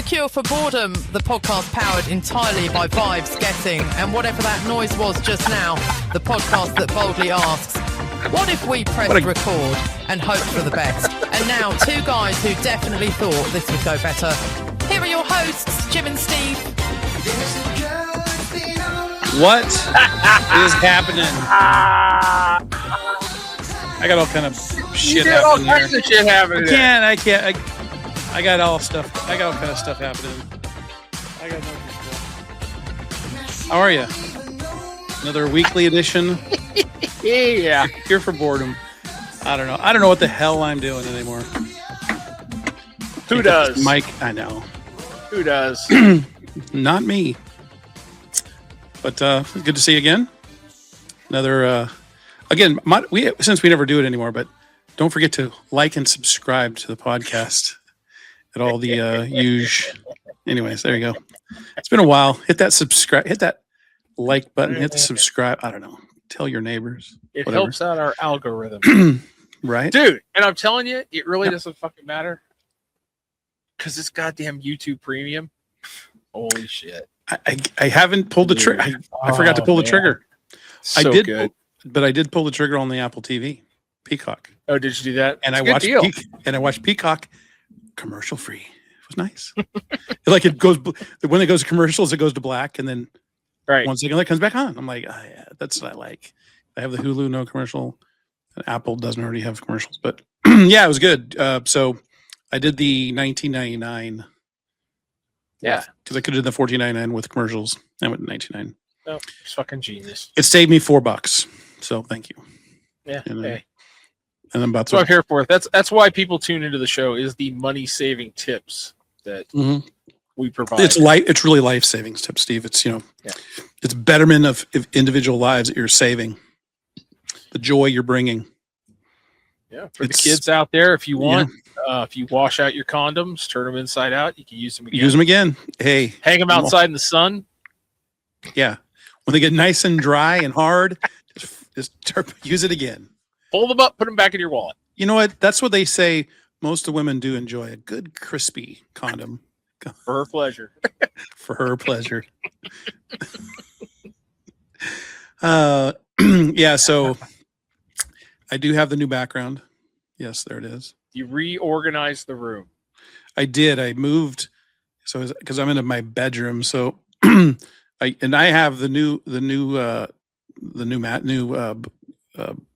Cure for Boredom, the podcast powered entirely by Vibes Getting, and whatever that noise was just now, the podcast that boldly asks, what if we pressed record and hoped for the best? And now, two guys who definitely thought this would go better. Here are your hosts, Jim and Steve. What is happening? I got all kind of shit happening here. I can't. I got all kind of stuff happening. I got no control. How are you? Another weekly edition. Yeah. Here for boredom. I don't know. I don't know what the hell I'm doing anymore. Who does? Mike, I know. Who does? Not me. But good to see you again. Another again, since we never do it anymore, but don't forget to like and subscribe to the podcast at all the huge. Anyways, there you go. It's been a while. Hit that subscribe, hit that like button, hit the subscribe. I don't know. Tell your neighbors. It helps out our algorithm. Right? Dude, and I'm telling you, it really doesn't fucking matter. Because it's goddamn YouTube Premium. Holy shit. I haven't pulled the trigger. I forgot to pull the trigger. So I did, good. but I did pull the trigger on the Apple TV, Peacock. Oh, did you do that? And It's I watched Peacock commercial free. It was nice. Like it goes when it goes to commercials, it goes to black, and then 1 second it comes back on. I'm like, oh, yeah, that's what I like. I have the Hulu no commercial. And Apple doesn't already have commercials, but yeah, it was good. So I did the $19.99. Yeah, because I could have done the $14.99 with commercials. I went to $19.99. Oh, it's fucking genius. It saved me $4, so thank you. Yeah, and, hey. And I'm about that's what I'm here for. That's why people tune into the show, is the money saving tips that we provide. It's really life savings tips, Steve. It's it's betterment of individual lives that you're saving. The joy you're bringing. Yeah, for the kids out there, if you want. If you wash out your condoms, turn them inside out, you can use them again. Use them again. Hey. Hang them outside in the sun. Yeah. When they get nice and dry and hard, just use it again. Fold them up, put them back in your wallet. You know what? That's what they say. Most of women do enjoy a good, crispy condom. For her pleasure. For her pleasure. Yeah, so I do have the new background. Yes, there it is. You reorganized the room. I did. I moved, so because I'm in my bedroom. So I have the new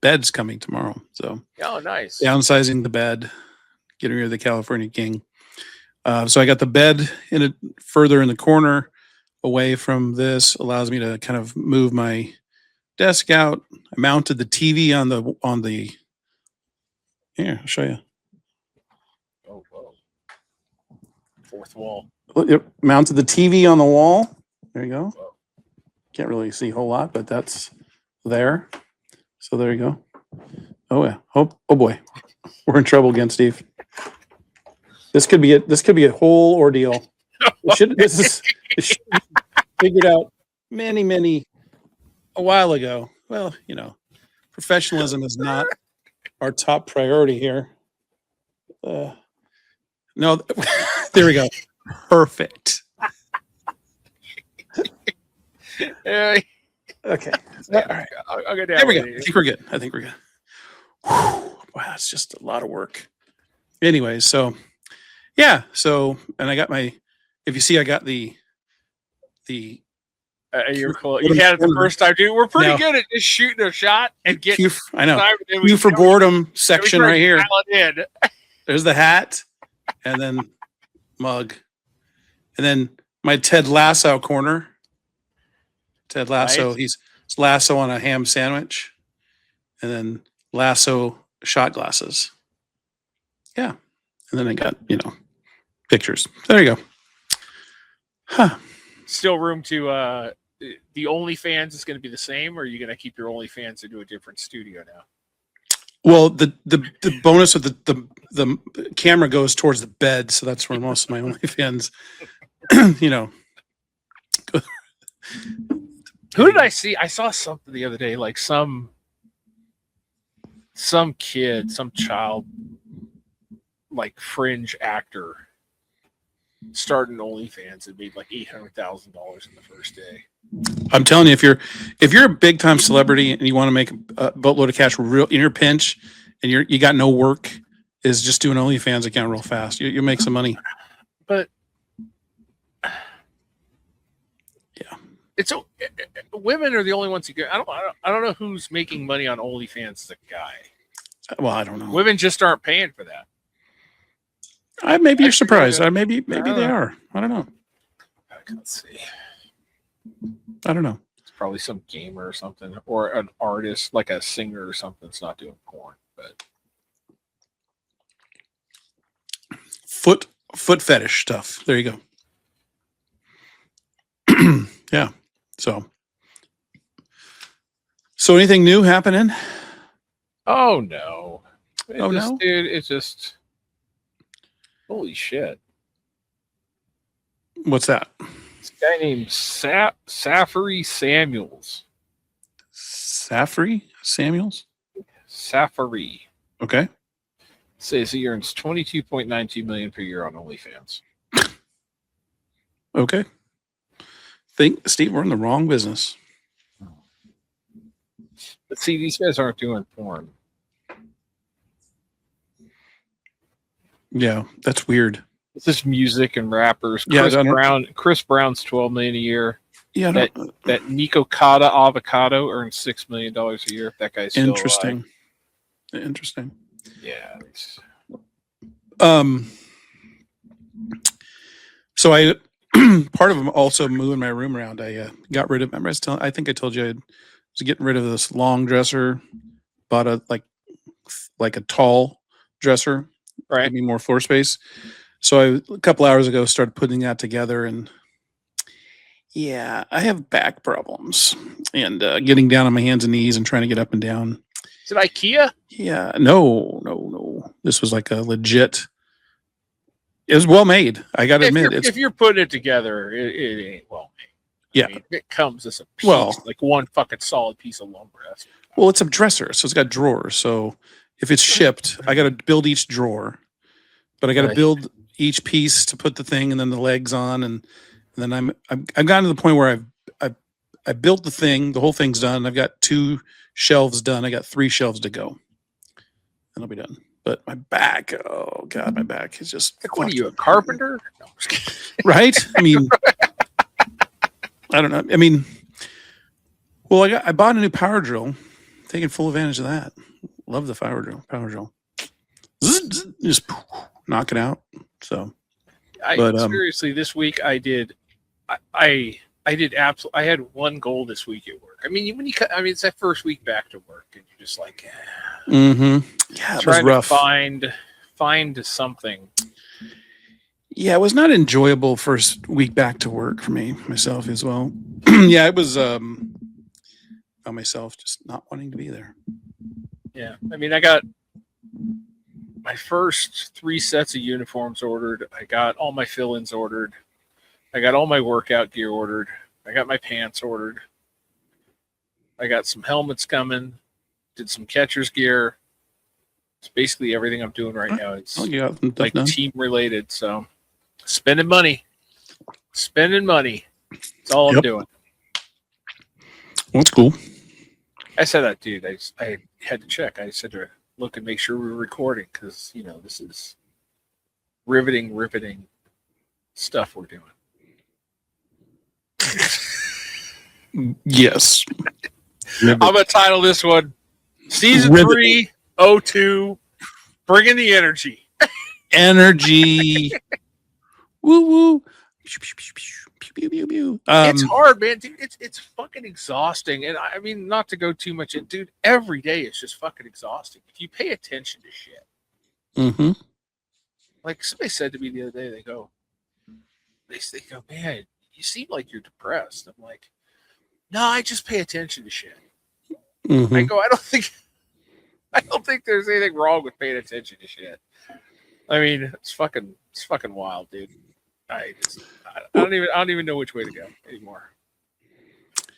beds coming tomorrow. So nice. Downsizing the bed, getting rid of the California King. So I got the bed further in the corner, away from this. Allows me to kind of move my desk out. I mounted the TV on the. Here, I'll show you. Oh, whoa. Fourth wall. Yep, mounted the TV on the wall. There you go. Whoa. Can't really see a whole lot, but that's there. So there you go. Oh yeah. Oh boy, we're in trouble again, Steve. This could be a whole ordeal. We should figured out many a while ago. Well, professionalism is not our top priority here. No, there we go. Perfect. Okay. All right. I'll go down. There we go. I think we're good. Whew. Wow, it's just a lot of work. Anyways, so yeah. So, and I got if you see, I got the you're cool. You had it the first time, dude. We're pretty good at just shooting a shot and getting. I know. You for boredom section right here. There's the hat, and then mug, and then my Ted Lasso corner. Ted Lasso. Nice. He's Lasso on a ham sandwich, and then Lasso shot glasses. Yeah, and then I got pictures. There you go. Huh. Still room to the OnlyFans is going to be the same, or are you going to keep your OnlyFans into a different studio now? Well, the bonus of the camera goes towards the bed, so that's where most of my OnlyFans, Who did I see? I saw something the other day, like some kid, some child, like fringe actor starting OnlyFans and made like $800,000 in the first day. I'm telling you, if you're a big time celebrity and you want to make a boatload of cash real in your pinch, and you got no work, is just do an OnlyFans account real fast. You'll make some money. But yeah, it's women are the only ones who get. I don't know who's making money on OnlyFans as a guy. Well, I don't know. Women just aren't paying for that. Maybe you're surprised. Maybe they are. I don't know. Let's see. I don't know. It's probably some gamer or something, or an artist, like a singer or something that's not doing porn. But foot fetish stuff. There you go. Yeah. So anything new happening? Oh no. No? Dude, it's just holy shit. What's that? This guy named Safari Samuels. Safari Samuels? Safari. Okay. Says he earns $22.92 million per year on OnlyFans. Okay. Steve, we're in the wrong business. But see, these guys aren't doing porn. Yeah, that's weird. This is music and rappers. Chris Brown's $12 million a year. Yeah, that Nico Cata Avocado earns $6 million a year. That guy's still interesting. alive. Interesting. Yeah. So I part of them also moving my room around. I got rid of. Remember, I think I told you I was getting rid of this long dresser. Bought a like a tall dresser. Right. Give me more floor space. So a couple hours ago started putting that together, and yeah, I have back problems and getting down on my hands and knees and trying to get up and down. Is it IKEA? Yeah, no. This was like a legit. It was well made. I got to admit, if you're putting it together, it ain't well made. Yeah, I mean, it comes as a piece, like one fucking solid piece of lumber. Well, it's a dresser, so it's got drawers. So if it's shipped, I got to build each drawer, but I got to build each piece to put the thing and then the legs on, and then I've gotten to the point where I built the thing. The whole thing's done. I've got 2 shelves done. I got 3 shelves to go, and I'll be done. But my back, oh god, my back is just. Like, what are you, a carpenter? No, I'm just kidding. Right? I mean, I don't know. I mean, well, I bought a new power drill, taking full advantage of that. Love the power drill. Just knock it out. So, seriously, this week I did. I had one goal this week at work. I mean, it's that first week back to work, and you're just like, yeah, it was rough. To find something. Yeah, it was not enjoyable first week back to work for myself as well. Yeah, it was found myself just not wanting to be there. Yeah, I mean, I got my first 3 sets of uniforms ordered. I got all my fill-ins ordered. I got all my workout gear ordered. I got my pants ordered. I got some helmets coming. Did some catcher's gear. It's basically everything I'm doing right now. It's like team related. So spending money. That's all I'm doing. Well, that's cool. I said that, dude. I had to check. I said to look and make sure we were recording because, this is riveting stuff we're doing. Yes. I'm going to title this one Season 302, Bringing the Energy. Energy. Woo woo. It's hard, man. Dude, it's fucking exhausting. And I mean, not to go too much in, dude, every day is just fucking exhausting. If you pay attention to shit. Like somebody said to me the other day, they go, man, you seem like you're depressed. I'm like, no, I just pay attention to shit. I go, I don't think there's anything wrong with paying attention to shit. I mean, it's fucking wild, dude. I don't even know which way to go anymore.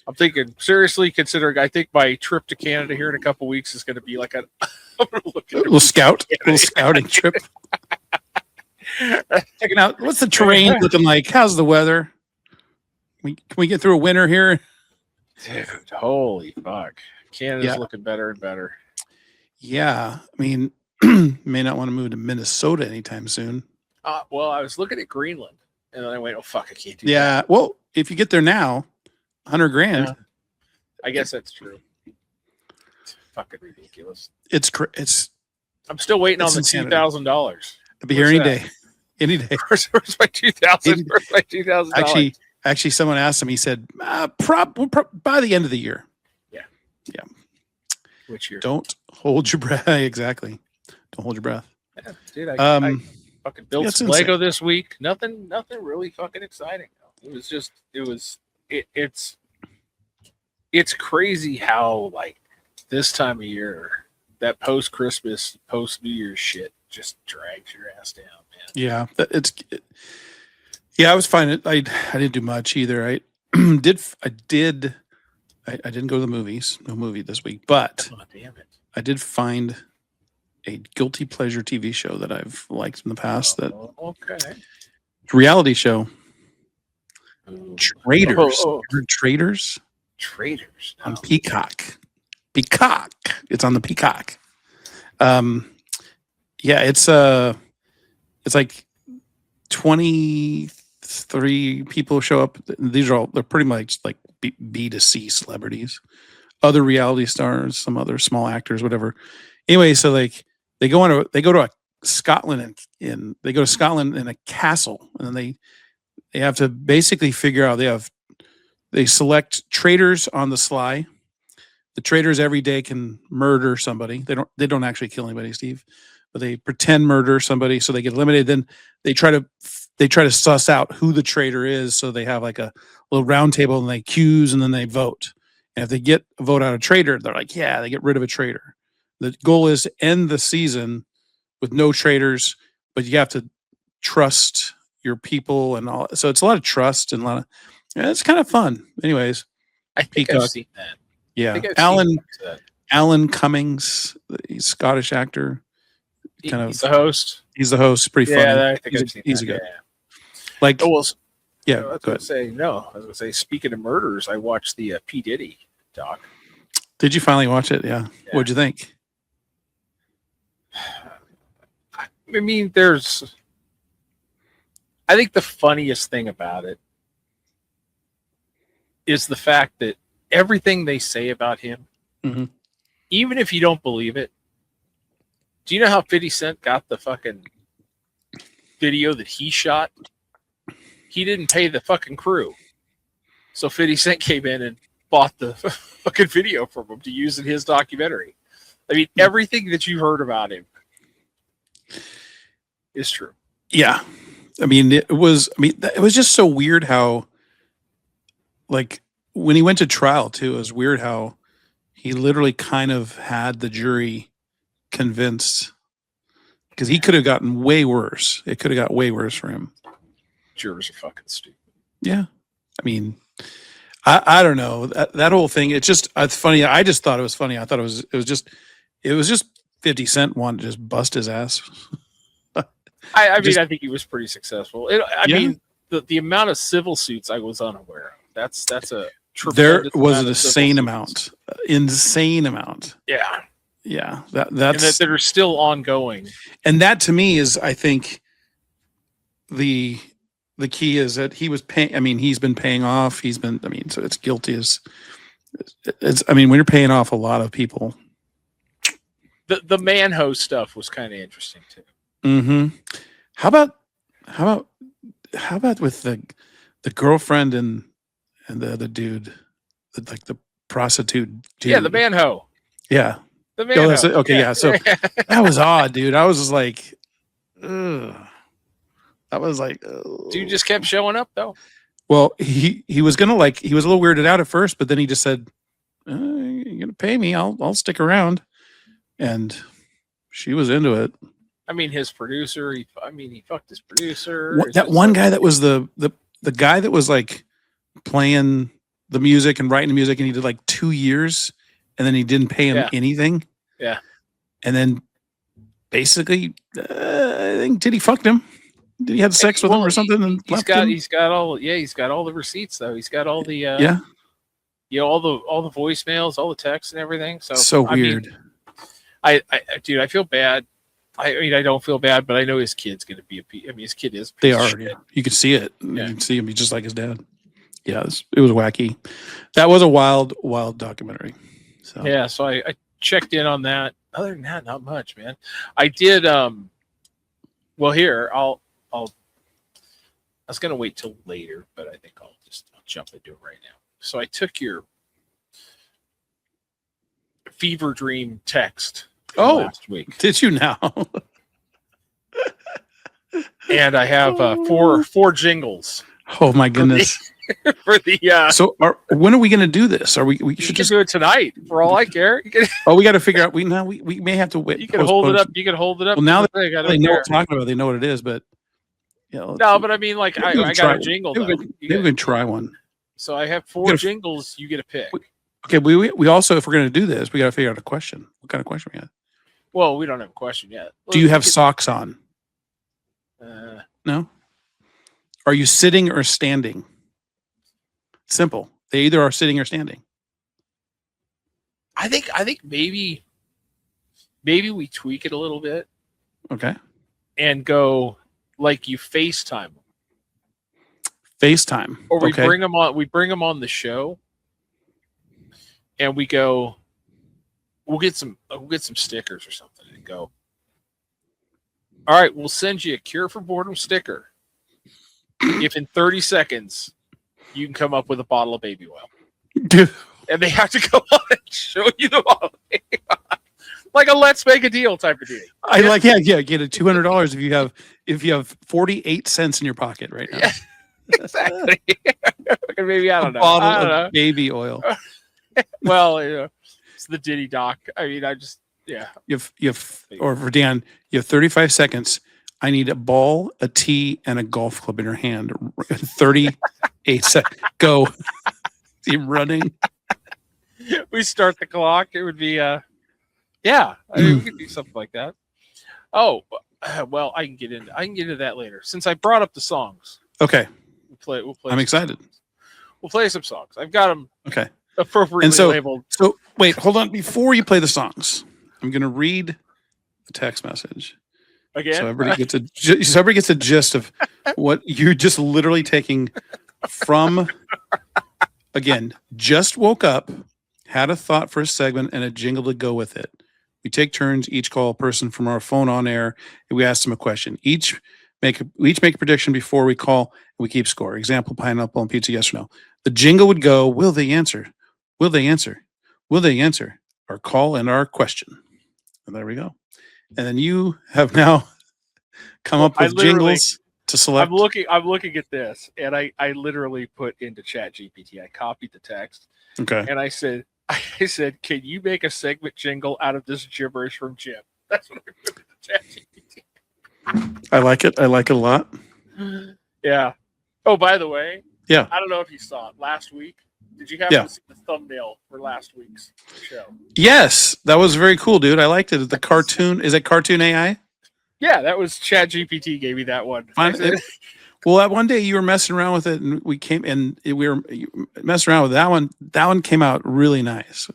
I'm thinking seriously, considering I think my trip to Canada here in a couple weeks is going to be like I'm gonna look at little scouting trip. Checking out what's the terrain looking like? How's the weather? Can we get through a winter here? Dude, holy fuck. Canada's looking better and better. Yeah. I mean, may not want to move to Minnesota anytime soon. Well, I was looking at Greenland and then I went, oh fuck, I can't do that. Yeah. Well, if you get there now, $100,000. Yeah. I guess that's true. It's fucking ridiculous. I'm still waiting on the $2,000. I'll be here any day. Any day. Where's my $2,000? Where's my $2,000? Actually, someone asked him. He said, by the end of the year." Yeah. Which year? Don't hold your breath. Exactly. Don't hold your breath. Yeah, dude, I fucking built some Lego this week. Nothing really fucking exciting. It's crazy how like this time of year, that post-Christmas, post-New Year's shit just drags your ass down, man. Yeah, I was fine. I didn't do much either. I didn't go to the movies. No movie this week, but damn it. I did find a guilty pleasure TV show that I've liked in the past. Okay. Reality show. Ooh. Traitors. Traitors. Traitors on Peacock. It's on the Peacock. It's like 23 people show up. They're pretty much like B to C celebrities, other reality stars, some other small actors, whatever. Anyway, so like they go to Scotland and they go to Scotland in a castle, and then they have to basically figure out. They select traitors on the sly. The traitors every day can murder somebody. They don't actually kill anybody, Steve, but they pretend murder somebody so they get eliminated. Then they try to suss out who the traitor is. So they have like a little round table and they accuse and then they vote. And if they get a vote out of traitor, they're like, yeah, they get rid of a traitor. The goal is to end the season with no traitors, but you have to trust your people and all. So it's a lot of trust and a lot of. Yeah, it's kind of fun. Anyways, I think I've seen that. Yeah, Alan Cummings, the Scottish actor. He's the host. He's the host. Pretty funny. Yeah, I think I've seen he's that. a good. Yeah. Like, I was go gonna ahead. say. Speaking of murders, I watched the P. Diddy doc. Did you finally watch it? Yeah. What'd you think? I mean, I think the funniest thing about it is the fact that everything they say about him, even if you don't believe it, do you know how 50 Cent got the fucking video that he shot? He didn't pay the fucking crew. So 50 Cent came in and bought the fucking video from him to use in his documentary. I mean, everything that you heard about him is true. Yeah. I mean, it was just so weird how, like, when he went to trial too, it was weird how he literally kind of had the jury convinced, because he could have gotten way worse. It could have got way worse for him. Jurors are fucking stupid. Yeah. I mean, I don't know that whole thing. It's funny. I just thought it was funny. I thought it was just 50 Cent wanted to just bust his ass. I mean, I think he was pretty successful. I mean, the amount of civil suits I was unaware of. That's a there was an insane amount. Yeah. Yeah. That are still ongoing. And that to me is, I think, the key is that he was paying. I mean, he's been paying off. So it's guilty as it's. I mean, when you're paying off a lot of people. The Manho stuff was kind of interesting too. Mm-hmm. How about with the girlfriend and the other dude, like the prostitute dude? Yeah, the Manho. Yeah. The Manho. Okay, yeah. So that was odd, dude. I was just like, ugh. That was like, ugh. Dude just kept showing up though. Well, he was gonna, like, he was a little weirded out at first, but then he just said, "You're gonna pay me. I'll stick around," and she was into it. I mean, his producer. He fucked his producer. That one guy that was the guy that was like playing the music and writing the music, and he did like 2 years, and then he didn't pay him anything. Yeah, and then basically, I think Diddy fucked him. Did he have sex with him or something? And he's got all the receipts though. He's got all the all the voicemails, all the texts and everything. So weird. Dude, I feel bad. I mean, I don't feel bad, but I know his kid's going to be his kid is. They are. Yeah. You can see it. Yeah. You can see him. He's just like his dad. Yeah, it was wacky. That was a wild documentary. So yeah, so I checked in on that. Other than that, not much, man. I did. Well, here I was going to wait till later, but I think I'll jump into it right now. So I took your fever dream text last week. Did you now? And I have four jingles. Oh my goodness! For the so when are we going to do this? Are we should just do it tonight for all I care. We got to figure out. We may have to wait. You can hold it up. You can hold it up. Well, now that they know what we're talking about, they know what it is. But no, but I mean, like I got a jingle. We can try one. So I have 4 jingles. You get a pick. Okay. We also, if we're going to do this, we got to figure out a question. What kind of question we have? Well, we don't have a question yet. Do you have socks on? No. Are you sitting or standing? Simple. They either are sitting or standing. I think maybe we tweak it a little bit. Okay. And go like you FaceTime them. FaceTime. Or we bring them on. We bring them on the show, and we go. We'll get some stickers or something, and go. All right, we'll send you a Cure for Boredom sticker if in 30 seconds you can come up with a bottle of baby oil. And they have to go on and show you the bottle of baby oil. Like a let's make a deal type of deal. Get a $200 if you have 48 cents in your pocket right now. Yeah, exactly. Maybe I don't know. Bottle of baby oil. Well, it's the Diddy Doc. I mean, or for Dan, you have 35 seconds. I need a ball, a tee, and a golf club in your hand. 38 seconds. Go. See him running. We start the clock. It would be, I mean, we could do something like that. Oh, well, I can get into that later. Since I brought up the songs. Okay. We'll play. I'm excited. We'll play some songs. I've got them. Okay. Appropriately labeled. So wait, hold on. Before you play the songs, I'm going to read the text message. Again? So everybody gets a gist of what you're just literally taking from, again, just woke up, had a thought for a segment and a jingle to go with it. We take turns, each call a person from our phone on air, and we ask them a question. Each make a prediction before we call, and we keep score. Example, pineapple and pizza, yes or no. The jingle would go, will they answer? Will they answer? Will they answer? Our call and our question. And there we go. And then you have now come up with jingles to select. I'm looking at this, and I literally put into Chat GPT. I copied the text. Okay. And I said, can you make a segment jingle out of this gibberish from Jim? That's what I put into Chat GPT. I like it. I like it a lot. Yeah. Oh, by the way. Yeah. I don't know if you saw it last week. Did you happen to see the thumbnail for last week's show? Yes, that was very cool, dude. I liked it. The cartoon, is it Cartoon AI? Yeah, that was Chat GPT gave me that one. Well, that one day you were messing around with it, and we were messing around with that one. That one came out really nice.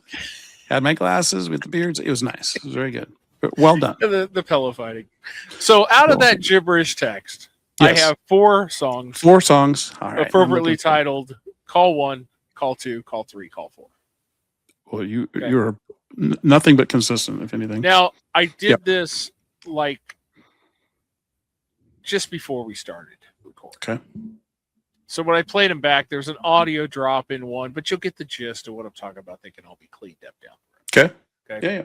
Had my glasses with the beards. It was nice. It was very good. Well done. The pillow fighting. So out of that gibberish text, yes. I have 4 songs. 4 songs. All right. Appropriately titled Call 1, Call 2, Call 3, Call 4. Well, you're nothing but consistent, if anything. Now, I did this like just before we started recording. Okay. So when I played them back, there's an audio drop in one, but you'll get the gist of what I'm talking about. They can all be cleaned up down the road. Okay. Yeah.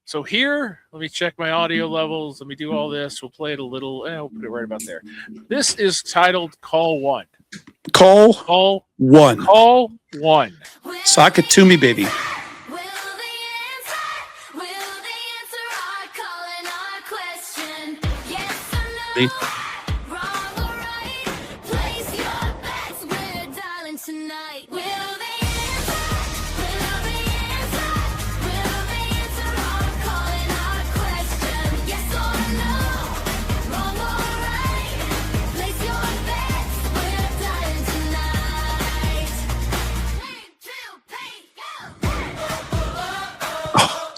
So here, let me check my audio levels. Let me do all this. We'll play it a little. We'll put it right about there. This is titled Call 1. Call 1. Call 1. Sock it to me, baby. See?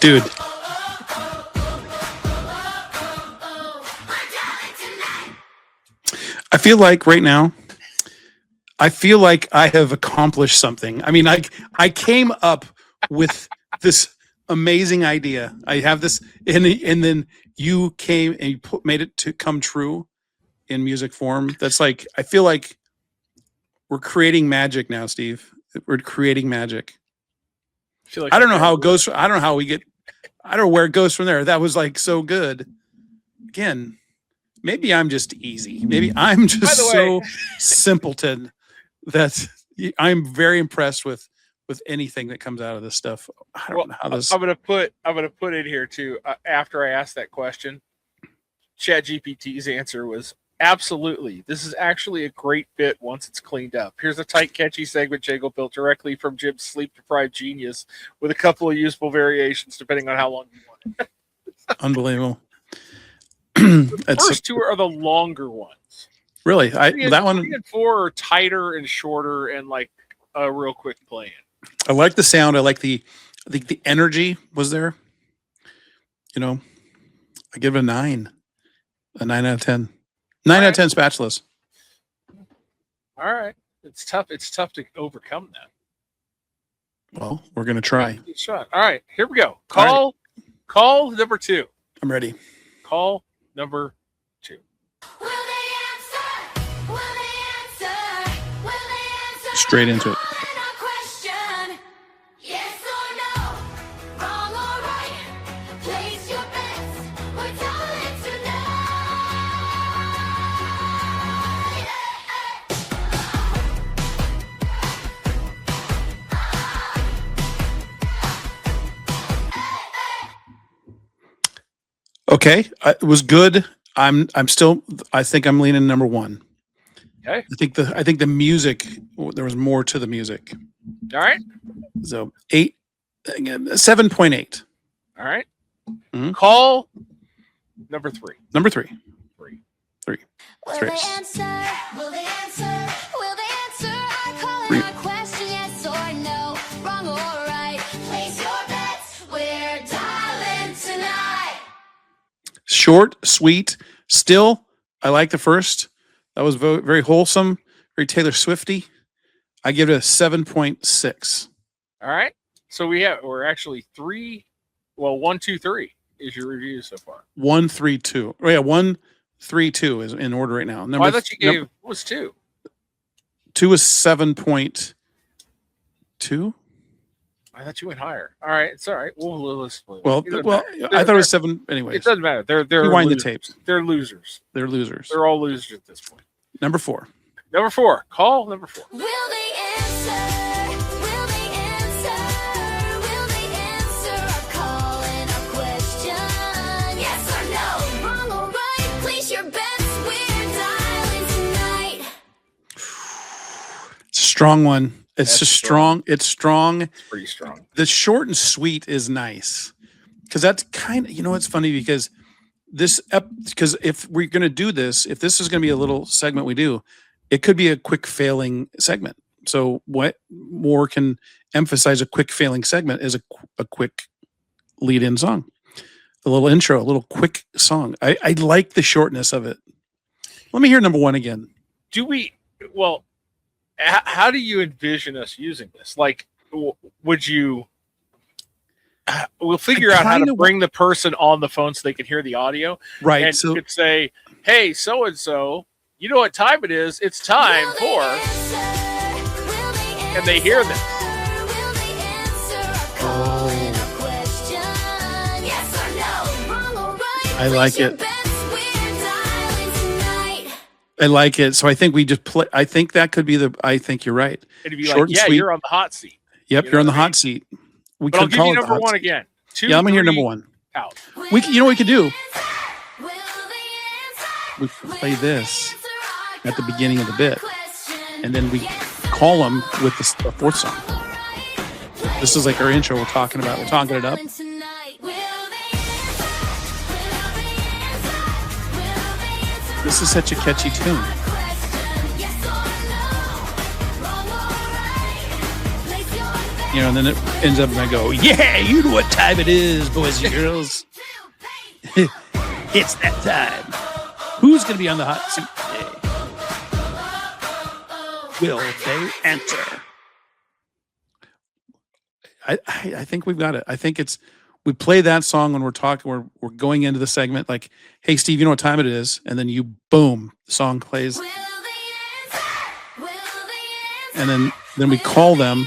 Dude. I feel like right now, I feel like I have accomplished something. I mean, I came up with this amazing idea. I have this, and then you came and you made it to come true in music form. That's like, I feel like we're creating magic now, Steve. We're creating magic. I don't know how it goes. I don't know how we get. I don't know where it goes from there. That was like so good. Again, maybe I'm just easy. Maybe I'm just so simpleton that I'm very impressed with anything that comes out of this stuff. I don't know how this. I'm gonna put in here too. After I asked that question, ChatGPT's answer was absolutely. This is actually a great bit once it's cleaned up. Here's a tight, catchy segment jingle built directly from Jim's sleep-deprived genius with a couple of useful variations depending on how long you want it. Unbelievable. The first two are the longer ones. Really? That one 3 and 4 are tighter and shorter and like a real quick play in. I like the sound. I like the energy was there. You know, I give it a 9 out of 10. 9 out of 10 spatulas. All right. It's tough. It's tough to overcome that. Well, we're going to try. Good shot. All right. Here we go. Call number 2. I'm ready. Call number 2. Will they answer? Will they answer? Will they answer? Straight into it. Question. Yes or no? Wrong or right? Place your bets. We're telling tonight. Okay, it was good. I'm still. I think I'm leaning number 1. Okay. I think the music. There was more to the music. All right. So 7.8. All right. Mm-hmm. Call number 3. Number 3. 3. Will they answer? Will they answer? Will they answer? I call it a question, yes or no, wrong or right. Place your bets. We're dialing tonight. Short, sweet. Still, I like the first. That was very wholesome, very Taylor Swifty. I give it a 7.6. All right. So we're actually 3. Well, 1, 2, 3 is your review so far. 1, 3, 2. Oh yeah, 1, 3, 2 is in order right now. I thought you gave was 2. 2 is 7.2. I thought you went higher. All right, it's all right. Well, I thought it was 7. Anyways, it doesn't matter. They're rewind the losers. tapes. They're losers. They're losers. They're all losers at this point. Number 4. Number 4. Call number 4. Will they answer? Will they answer? Will they answer? I'm calling a question. Yes or no? Wrong or right? Place your bets. We're dialing tonight. It's a strong one. It's just strong. It's strong. It's pretty strong. The short and sweet is nice because that's kind of, it's funny because because if we're going to do this, if this is going to be a little segment we do, it could be a quick failing segment. So what more can emphasize a quick failing segment is a quick lead in song, a little intro, a little quick song. I like the shortness of it. Let me hear number 1 again. How do you envision us using this? Like, would you? We'll figure out how to bring the person on the phone so they can hear the audio. Right. And you could say, "Hey, so and so, you know what time it is? It's time for," and they hear this. I like it. I like it. So I think we just play. I think that could be I think you're right. It'd be like, yeah, you're on the hot seat. Yep, you're on the hot seat. We but I'll give you number 1 again. 2, yeah, I'm gonna hear number 1. Out. We could do? We play this at the beginning of the bit, and then we call them with the 4th song. This is like our intro. We're talking it up. This is such a catchy tune. and then it ends up and I go, yeah, you know what time it is, boys and girls. It's that time. Who's going to be on the hot seat today? Will they answer? I think we've got it. I think we play that song when we're talking, we're going into the segment like, hey, Steve, you know what time it is? And then boom, the song plays. And then we call them.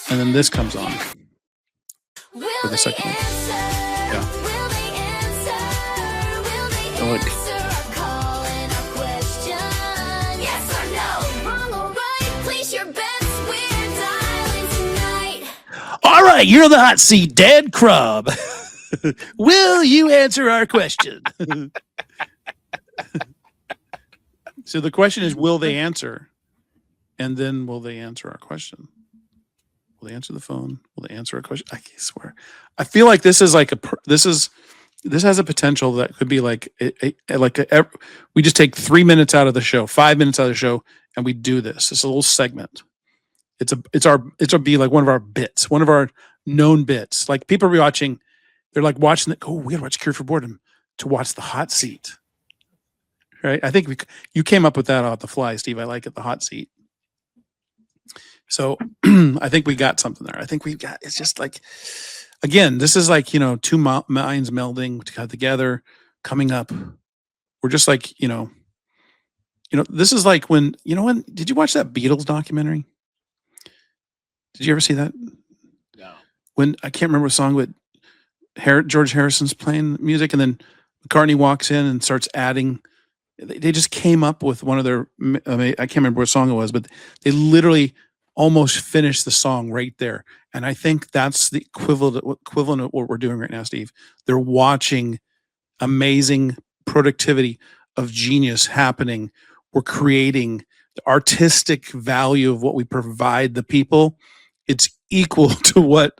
And then this comes on for the second one. Yeah. All right, you're the hot seat, Dad Crumb. Will you answer our question? So the question is, will they answer? And then will they answer our question? Will they answer the phone? Will they answer a question? I swear. I feel like this is like this has a potential that could be like we just take 3 minutes out of the show, 5 minutes out of the show, and we do this. It's a little segment. It'll be like one of our bits, one of our known bits. Like people are watching, they're like watching the. Oh, we gotta watch Cure for Boredom to watch the hot seat. Right? I think you came up with that off the fly, Steve. I like it, the hot seat. So I think we got something there. I think it's just like, again, this is like, two minds melding together, coming up. We're just like, this is like when did you watch that Beatles documentary? Did you ever see that? No. When, I can't remember what song, but George Harrison's playing music and then McCartney walks in and starts adding. They just came up with one of their, I can't remember what song it was, but they literally almost finished the song right there. And I think that's the equivalent of what we're doing right now, Steve. They're watching amazing productivity of genius happening. We're creating the artistic value of what we provide the people. It's equal to what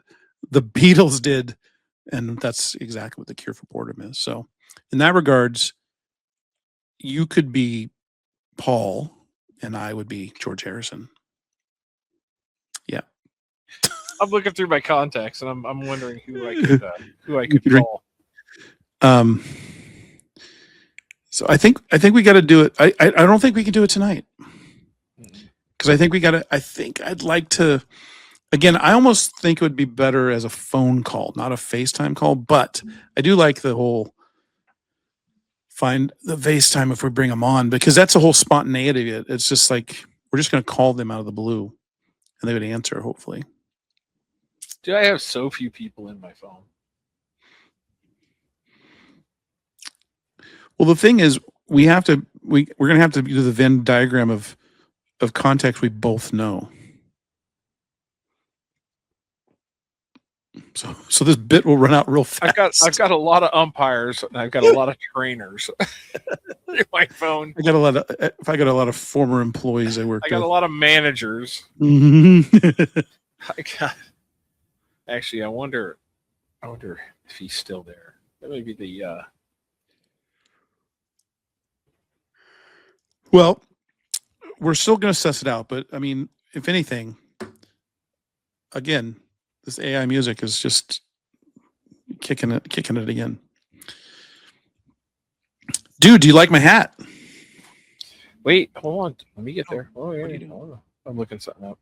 the Beatles did. And that's exactly what the Cure for Boredom is. So in that regards, you could be Paul and I would be George Harrison. Yeah. I'm looking through my contacts and I'm wondering who I could call. So I think we got to do it. I don't think we can do it tonight because I think I'd like to. Again, I almost think it would be better as a phone call, not a FaceTime call. But I do like the whole find the FaceTime if we bring them on because that's a whole spontaneity of it. It's just like we're just going to call them out of the blue, and they would answer hopefully. Dude, I have so few people in my phone. Well, the thing is, we're going to have to do the Venn diagram of contacts we both know. So this bit will run out real fast. I've got a lot of umpires and I've got a lot of trainers in my phone. I got a lot of former employees I worked with. I got a lot of managers. Actually, I wonder if he's still there. That may be the Well, we're still going to suss it out, but I mean, if anything, again, this AI music is just kicking it again. Dude, do you like my hat? Wait, hold on. Let me get there. Oh yeah, hold on. I'm looking something up.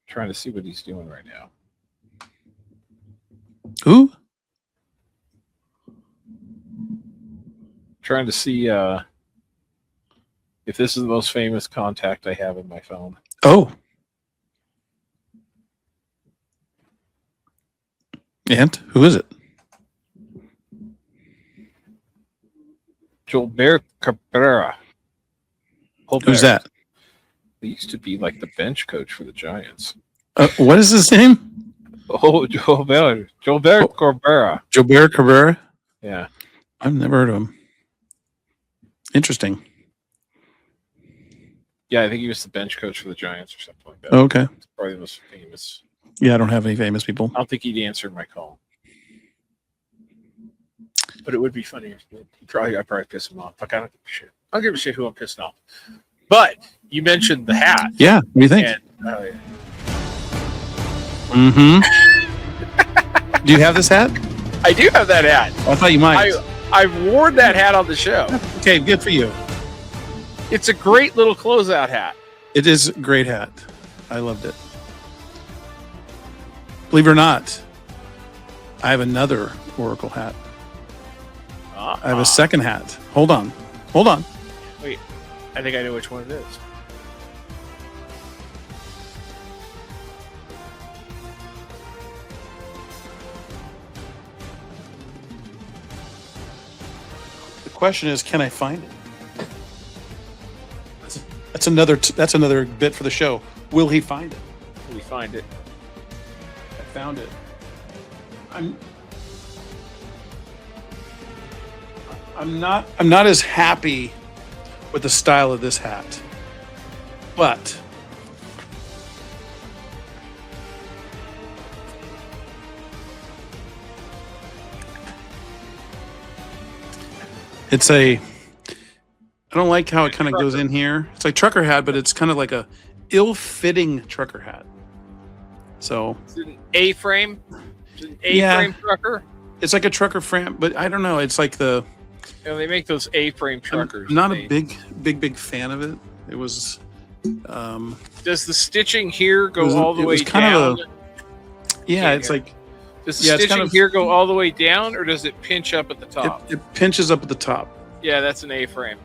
Trying to see what he's doing right now. Who? Trying to see if this is the most famous contact I have in my phone. Oh. And who is it? Gilbert Cabrera. Who's that? He used to be like the bench coach for the Giants. What is his name? Oh, Gilbert Cabrera. Gilbert Cabrera? Yeah. I've never heard of him. Interesting. Yeah, I think he was the bench coach for the Giants or something like that. Oh, okay. He's probably the most famous. Yeah, I don't have any famous people. I don't think he'd answer my call. But it would be funny if I'd probably piss him off. Like, I don't give a shit. I don't give a shit who I'm pissing off. But you mentioned the hat. Yeah. What do you think? And, Mm-hmm. Do you have this hat? I do have that hat. I thought you might. I've worn that hat on the show. Okay, good for you. It's a great little closeout hat. It is a great hat. I loved it. Believe it or not, I have another Oracle hat. I have a second hat. Hold on. Wait, I think I know which one it is. The question is, can I find it? That's another bit for the show. Will he find it? Will we find it? I found it. I'm not as happy with the style of this hat, but it's I don't like how it kind of goes in here. It's like trucker hat, but it's kind of like a ill-fitting trucker hat. So is it an A-frame? Is it an A-frame trucker? It's like a trucker frame, but I don't know. It's like the. You know, they make those A-frame truckers. I'm not a big fan of it. It was. Does the stitching here go all the way down? It's like. Does the stitching here go all the way down, or does it pinch up at the top? It pinches up at the top. Yeah, that's an A-frame.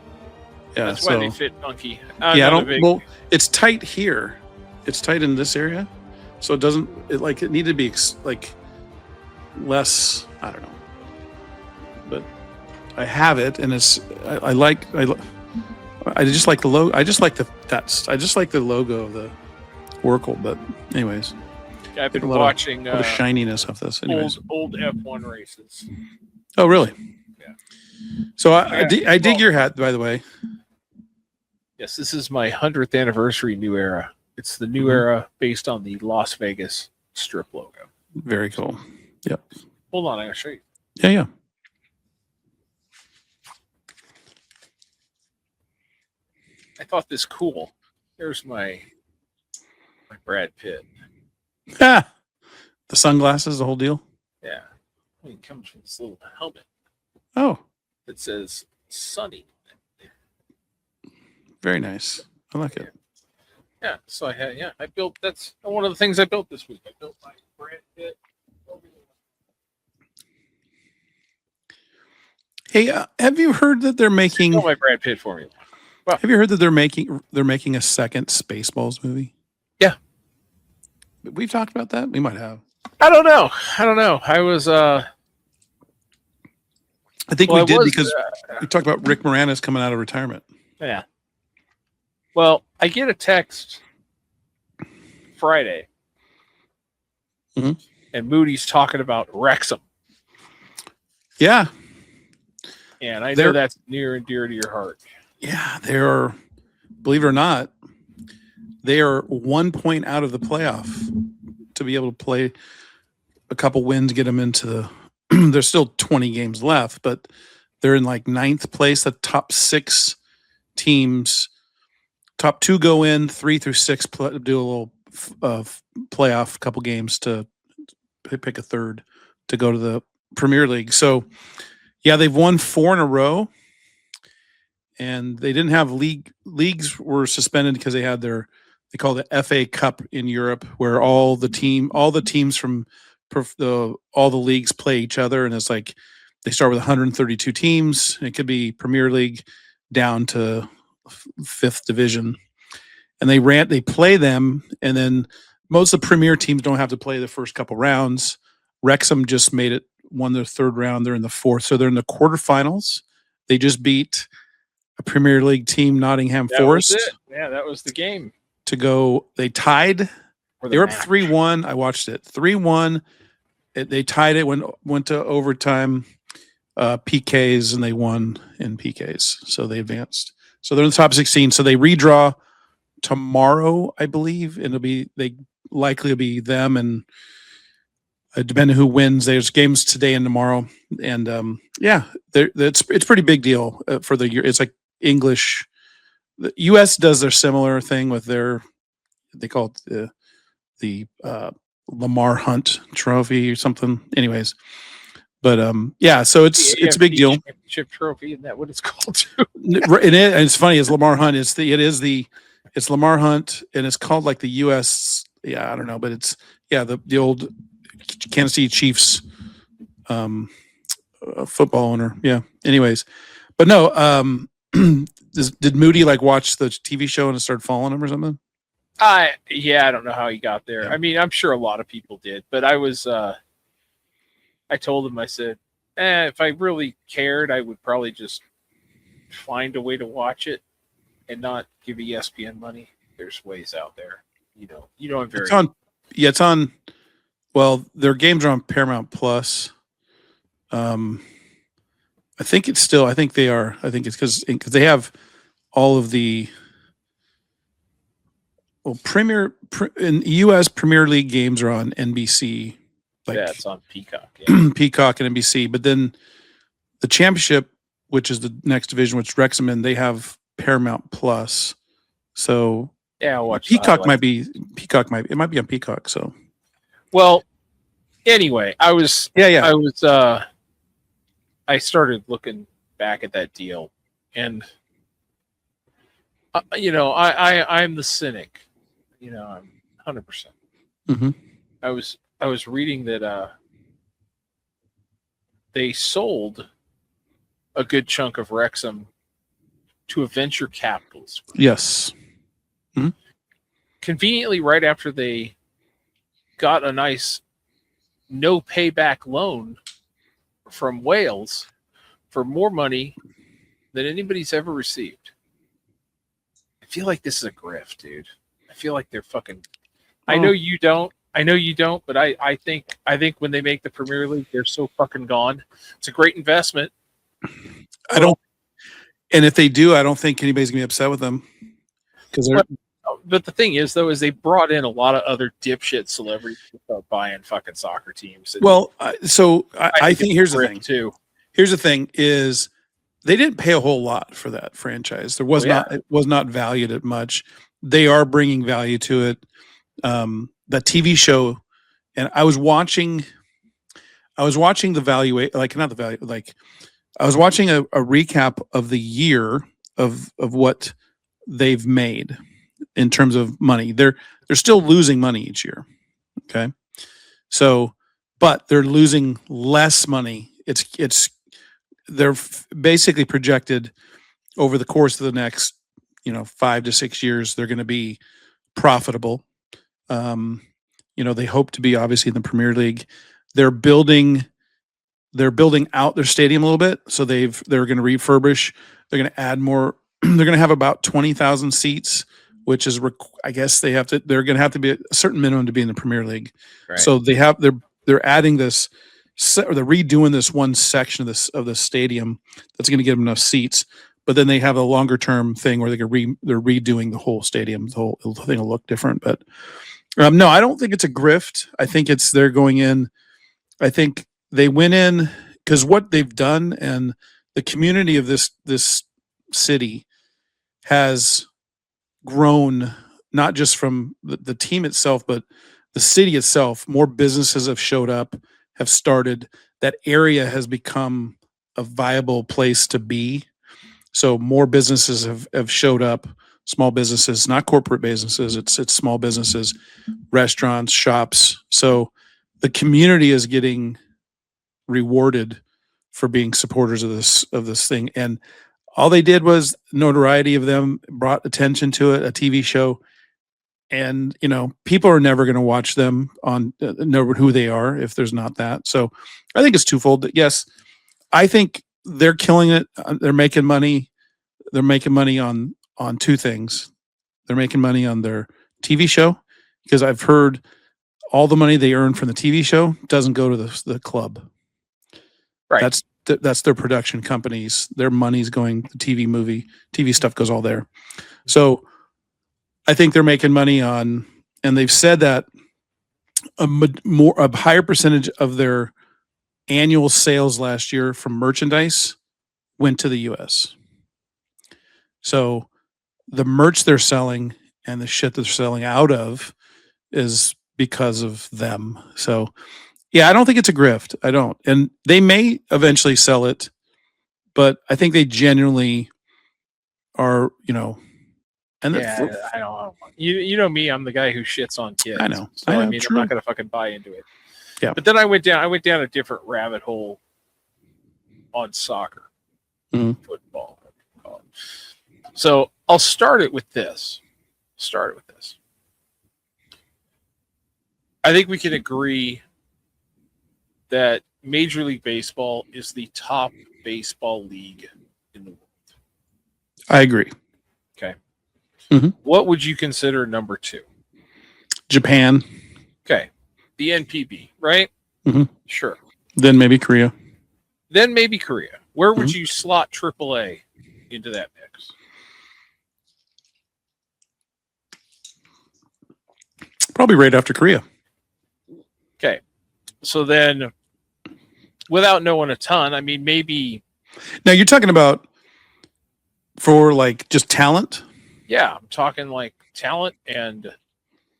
Yeah, that's why they fit funky. Well, it's tight here. It's tight in this area, so it doesn't. It needed to be like less. I don't know, but I have it, and it's. I just like the logo. I just like the logo of the Oracle. But anyways, I've been watching a lot of shininess of this. Anyways, old F1 races. Oh, really? Yeah. So I dig your hat, by the way. Yes, this is my 100th anniversary New Era. It's the New Era based on the Las Vegas strip logo. Very cool. Yep. Hold on, I'm gonna show you. Yeah. I thought this cool. Here's my Brad Pitt. Ah, the sunglasses, the whole deal. Yeah, it comes with this little helmet. Oh, that says "Sunny." Very nice. I like it. Yeah. So I built. That's one of the things I built this week. I built my Brad Pitt. Hey, have you heard that they're making my Brad Pitt formula? Well, have you heard that they're making a second Spaceballs movie? Yeah. We've talked about that. We might have. I don't know. I was. I think we did because we talked about Rick Moranis coming out of retirement. Yeah. Well, I get a text Friday, and Moody's talking about Wrexham. Yeah. And I know that's near and dear to your heart. Yeah, they are, believe it or not, they are 1 point out of the playoff to be able to play a couple wins, get them into the. There's still 20 games left, but they're in like 9th place. The top 6 teams, top 2 go in, 3 through 6 do a little playoff, couple games to pick a third to go to the Premier League. So, yeah, they've won 4 in a row. And they didn't have leagues were suspended because they had they call it the FA Cup in Europe, where all the teams from all the leagues play each other, and it's like they start with 132 teams. It could be Premier League down to 5th division, and they play them, and then most of the Premier teams don't have to play the first couple rounds. Wrexham just won their 3rd round. They're in the 4th, so they're in the quarterfinals. They just beat a Premier League team, Nottingham Forest. Yeah, that was the game. To go, they tied. They were up 3-1. I watched it. 3-1. They tied it, went to overtime, PKs, and they won in PKs. So they advanced. So they're in the top 16. So they redraw tomorrow, I believe, and they likely will be them and depending who wins. There's games today and tomorrow, and it's pretty big deal for the year. It's like English. The U.S. does their similar thing with they call it the Lamar Hunt Trophy or something. Anyways, but so it's a big deal. Championship trophy, isn't that what it's called? And it's funny. It's Lamar Hunt. It's Lamar Hunt, and it's called like the U.S. Yeah, I don't know, but it's the old Kansas City Chiefs football owner. Yeah. Anyways, but no. Did Moody like watch the TV show and it started following him or something? I don't know how he got there. Yeah. I mean, I'm sure a lot of people did, but I told him, I said, if I really cared, I would probably just find a way to watch it and not give ESPN money. There's ways out there, I'm very. It's on. Well, their games are on Paramount Plus. I think it's still. I think they are. I think it's because they have all of the in U.S. Premier League games are on NBC. It's on Peacock. Yeah. Peacock and NBC. But then the championship, which is the next division, which Wrexham in, they have Paramount Plus. So I'll watch Peacock. It might be on Peacock. So well, anyway, I started looking back at that deal, and I'm the cynic. I'm 100%. Mm-hmm. I was reading that they sold a good chunk of Wrexham to a venture capitalist. Yes. Mm-hmm. Conveniently, right after they got a nice no payback loan from Wales for more money than anybody's ever received. I feel like this is a grift, dude. I feel like they're fucking. I know you don't, but I think when they make the Premier League, they're so fucking gone. It's a great investment. I don't, and if they do, I don't think anybody's gonna be upset with them because they're. But the thing is, though, is they brought in a lot of other dipshit celebrities to start buying fucking soccer teams. Well, I think here's the thing too. Here's the thing is they didn't pay a whole lot for that franchise. There was it was not valued at much. They are bringing value to it. The TV show, and I was watching the value, not the value, I was watching a recap of the year of what they've made in terms of money. They're still losing money each year. Okay. So, but they're losing less money. They're basically projected over the course of the next, 5 to 6 years, they're going to be profitable. They hope to be obviously in the Premier League. They're building out their stadium a little bit. So they're going to refurbish. They're going to add more. They're going to have about 20,000 seats, which is, I guess they're going to have to be a certain minimum to be in the Premier League. Right. So they're adding this, or they're redoing this one section of the stadium that's going to give them enough seats. But then they have a longer term thing where they're redoing the whole stadium. The whole thing will look different. But no, I don't think it's a grift. I think they're going in. I think they went in because what they've done, and the community of this city has grown, not just from the team itself, but the city itself. More businesses have showed up, have started. That area has become a viable place to be. So more businesses have showed up, small businesses, not corporate businesses. It's small businesses, restaurants, shops. So the community is getting rewarded for being supporters of this thing. And all they did was notoriety of them brought attention to it, a TV show. And, people are never going to watch them know who they are if there's not that. So I think it's twofold. Yes, I think they're killing it. They're making money. They're making money on two things. They're making money on their TV show, because I've heard all the money they earn from the TV show doesn't go to the club. Right. That's their production companies. Their money's going, the TV stuff goes all there. So I think they're making money on, and they've said that a higher percentage of their annual sales last year from merchandise went to the US. So the merch they're selling and the shit that they're selling out of is because of them. So yeah, I don't think it's a grift. I don't. And they may eventually sell it, but I think they genuinely are, and Yeah, I don't. You know me. I'm the guy who shits on kids. I know. So I mean, true. I'm not gonna fucking buy into it. Yeah. But then I went down a different rabbit hole on soccer, football. So I'll start it with this. I think we can agree that Major League Baseball is the top baseball league in the world. I agree. Okay. Mhm. What would you consider number 2? Japan, Okay. The NPB, right? Mhm. Sure. then maybe Korea. Then maybe Korea. Where would you slot AAA into that mix? Probably right after Korea. Okay. So then, without knowing a ton, I mean, maybe, Now you're talking about for like just talent? yeah, I'm talking like talent and,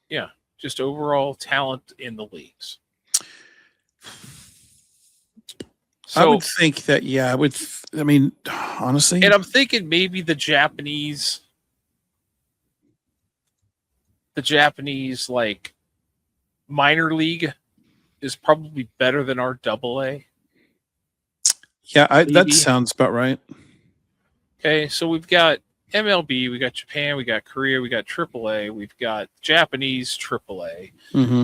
yeah, just overall talent in the leagues. So, I would think that, yeah, I mean, honestly. and I'm thinking maybe the Japanese like minor league is probably better than our AA. Yeah, that maybe. sounds about right. Okay, so we've got MLB, we got Japan, we got Korea, we got AAA, we've got Japanese AAA,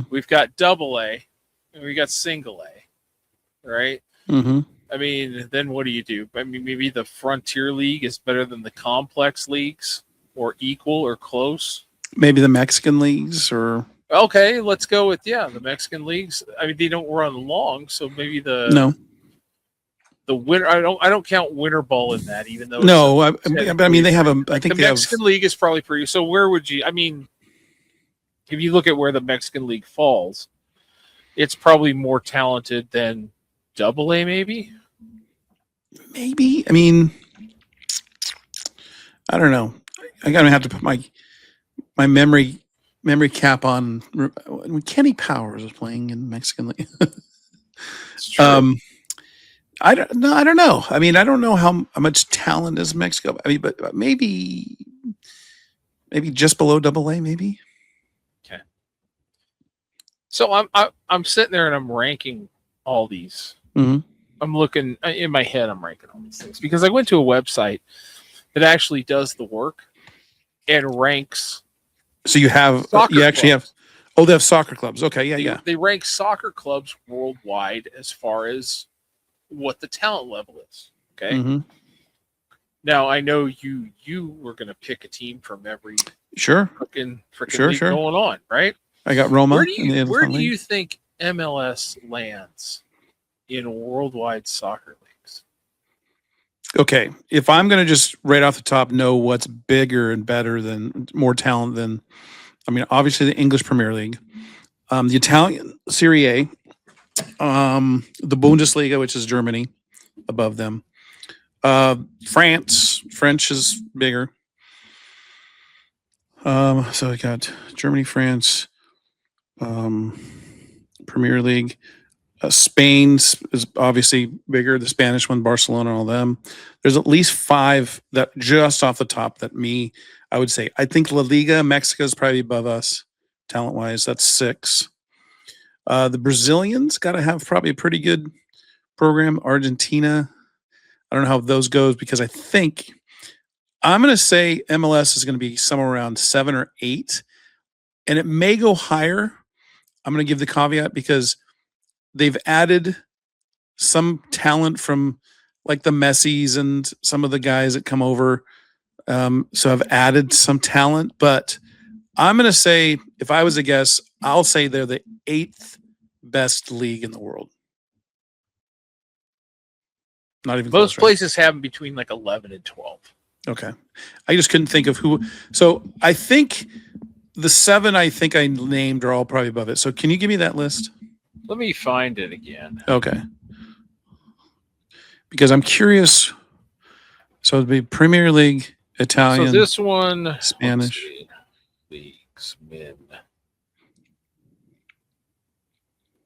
we've got AA, and we got single A, right? I mean, then what do? I mean, maybe the Frontier League is better than the complex leagues, or equal or close. Maybe the Mexican leagues, or okay, let's go with the Mexican leagues. I mean, they don't run long, so maybe the winter. I don't count winter ball in that, even though but I mean they have a. I think the Mexican League is probably pretty. So where would you? I mean, if you look at where the Mexican League falls, it's probably more talented than AA, maybe. Maybe. I mean, I don't know. I'm gonna have to put my memory cap on when Kenny Powers was playing in Mexican League. It's true. I don't know. I mean, I don't know how much talent is Mexico. I mean, but maybe just below AA, maybe. Okay. So I'm sitting there and I'm ranking all these. I'm looking in my head. I'm ranking all these things because I went to a website that actually does the work and ranks. So you have they have soccer clubs. Okay, yeah. They rank soccer clubs worldwide as far as what the talent level is. Okay. Now I know you were going to pick a team from every freaking league going on, right? I got Roma. Where do you think MLS lands in worldwide soccer leagues? Okay, if I'm going to just right off the top know what's bigger and better than more talent than, I mean, obviously the English Premier League, the Italian Serie A, the Bundesliga, which is Germany, above them. French is bigger. So I got Germany, France, Premier League. Spain is obviously bigger. The Spanish one, Barcelona, all them. There's at least 5 that just off the top that I would say. I think La Liga, Mexico is probably above us talent wise. That's 6. The Brazilians got to have probably a pretty good program. Argentina, I don't know how those goes because I think I'm going to say MLS is going to be somewhere around 7 or 8, and it may go higher. I'm going to give the caveat because they've added some talent from like the Messis and some of the guys that come over. So I've added some talent, but I'm going to say, if I was a guess, I'll say they're the 8th best league in the world. Not even most close, places have them between like 11 and 12. Okay. I just couldn't think of who. So I think the 7 I think I named are all probably above it. So can you give me that list? Let me find it again. Okay. Because I'm curious. So it'd be Premier League, Italian, So this one, Spanish. Leagues, men.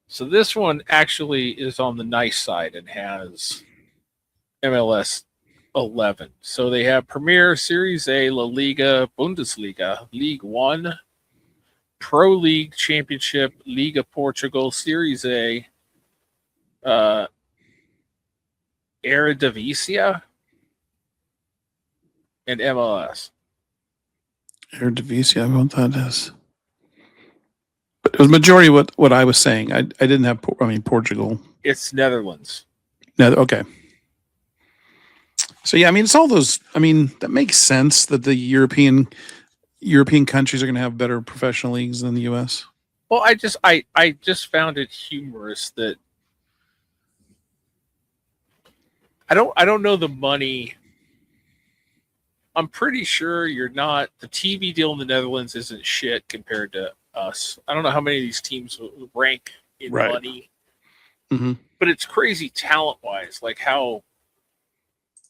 So this one actually is on the nice side and has MLS 11. So they have Premier, Series A, La Liga, Bundesliga, League One, Pro League, Championship, Liga Portugal, Series A, Eredivisie, and MLS. Eredivisie, I don't know what that is. But it was majority what I was saying. I didn't have, Portugal. It's Netherlands. No, okay. So yeah, it's all those. That makes sense that the European countries are going to have better professional leagues than the U.S. Well, I just found it humorous that I don't know the money. I'm pretty sure the TV deal in the Netherlands isn't shit compared to us. I don't know how many of these teams will rank in money, but it's crazy talent wise. Like how,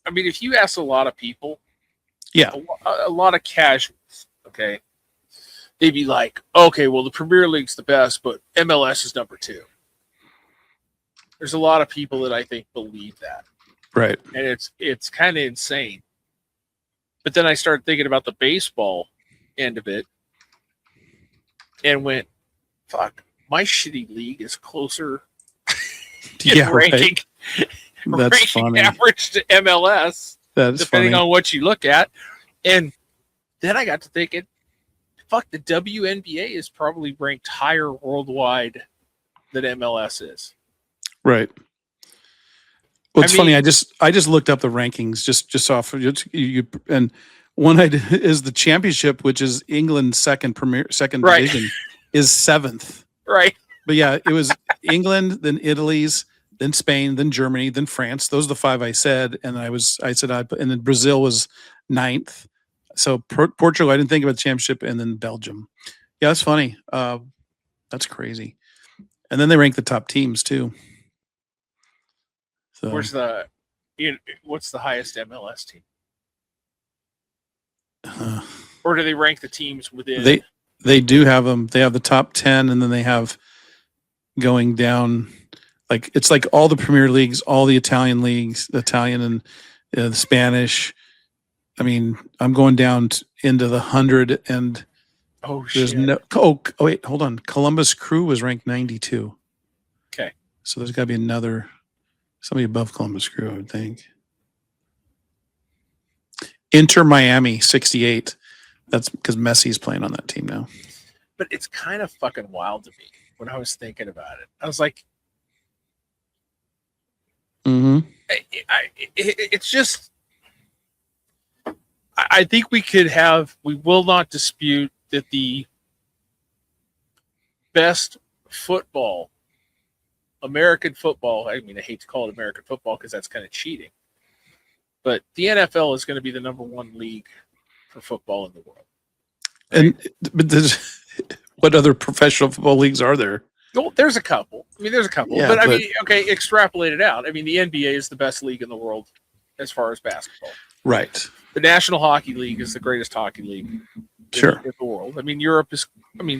if you ask a lot of people, a lot of casuals, okay, they'd be like, okay, well, the Premier League's the best, but MLS is number 2. There's a lot of people that I think believe that. Right. And it's kind of insane. But then I started thinking about the baseball end of it and went, fuck, my shitty league is closer in ranking, That's funny. average to MLS, That's depending funny. on what you look at. And then I got to thinking, fuck, the WNBA is probably ranked higher worldwide than MLS is. Right. Well, it's funny. I just looked up the rankings just off of you, and one is the championship, which is England's second division, is 7th. Right. But yeah, it was England, then Italy's, then Spain, then Germany, then France. Those are the 5 I said, and and then Brazil was 9th. So Portugal, I didn't think about the championship, and then Belgium. Yeah, that's funny. That's crazy. And then they rank the top teams too. So what's the highest MLS team? Or do they rank the teams within? They do have them. They have the top 10, and then they have going down. Like it's like all the Premier Leagues, all the Italian leagues, the Italian and the Spanish. I'm going down into the 100, and there's shit. Wait, hold on. Columbus Crew was ranked 92. Okay, so there's got to be somebody above Columbus Crew, I would think. Inter Miami 68. That's because Messi's playing on that team now. But it's kind of fucking wild to me when I was thinking about it. I was like, it's just. I think we will not dispute that the best football, American football, I hate to call it American football because that's kind of cheating, but the NFL is going to be the number 1 league for football in the world. Right? But what other professional football leagues are there? Well, there's a couple. Yeah, but okay, extrapolate it out. The NBA is the best league in the world as far as basketball. Right. The National Hockey League is the greatest hockey league in the world. Europe is,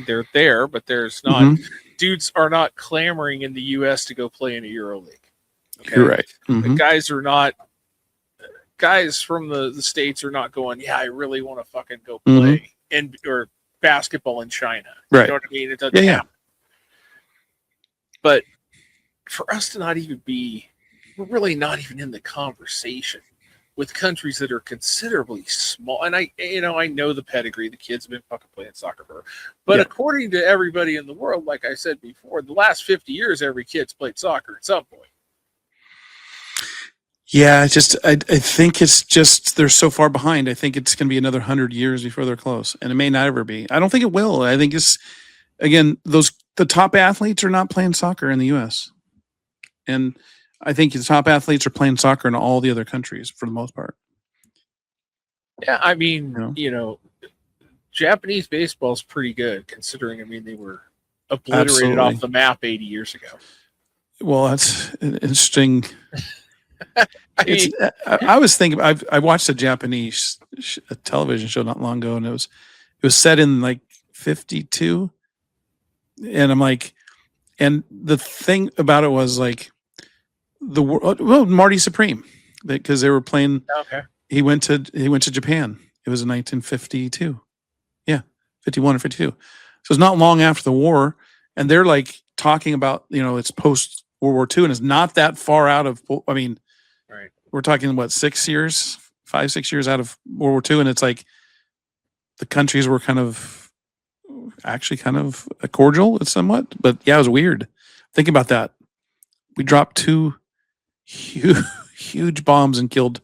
they're there, but there's not, dudes are not clamoring in the U.S. to go play in a Euro League. Okay? You're right. The guys from the States are not going, yeah, I really want to fucking go play or basketball in China. Right. You know what I mean? It doesn't happen. But for us to not even we're really not even in the conversation with countries that are considerably small. And I know the pedigree. The kids have been fucking playing soccer forever. But according to everybody in the world, like I said before, the last 50 years, every kid's played soccer at some point. Yeah, I think it's just they're so far behind. I think it's going to be another 100 years before they're close, and it may not ever be. I don't think it will. I think it's the top athletes are not playing soccer in the U.S. and I think the top athletes are playing soccer in all the other countries for the most part. Yeah, Japanese baseball's pretty good, considering. I mean, they were obliterated Absolutely. off the map 80 years ago. Well, that's an interesting. I mean, I was thinking. I watched a Japanese a television show not long ago, and it was set in like 52, and I'm like, and the thing about it was like Marty Supreme, because they were playing. okay. He went to Japan. It was in 1952. Yeah, 51 or 52. So it's not long after the war, and they're like talking about it's post World War II, and it's not that far out of. I mean, Right. we're talking what 6 years, 5-6 years out of World War II, and it's like the countries were actually kind of cordial, somewhat. But yeah, it was weird. Think about that. We dropped 2 huge bombs and killed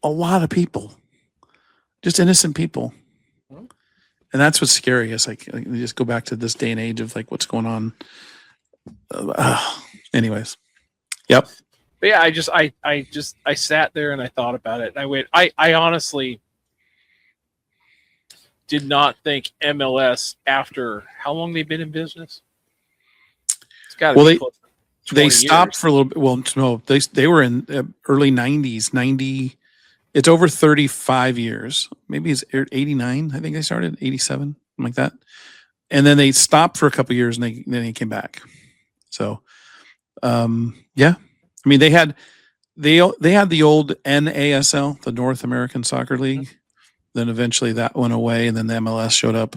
a lot of people, just innocent people. And that's what's scary. It's like you just go back to this day and age of like what's going on. Anyways, yep. But yeah, I sat there and I thought about it. And I went. I honestly did not think MLS, after how long they've been in business, it's got to be close to 20 They stopped years. for a little bit. Well, no, they were in early 90s, 90. It's over 35 years. Maybe it's 89. I think they started 87, something like that. And then they stopped for a couple of years, and then they came back. So, yeah. I mean, they had the old NASL, the North American Soccer League. Then eventually that went away, and then the MLS showed up.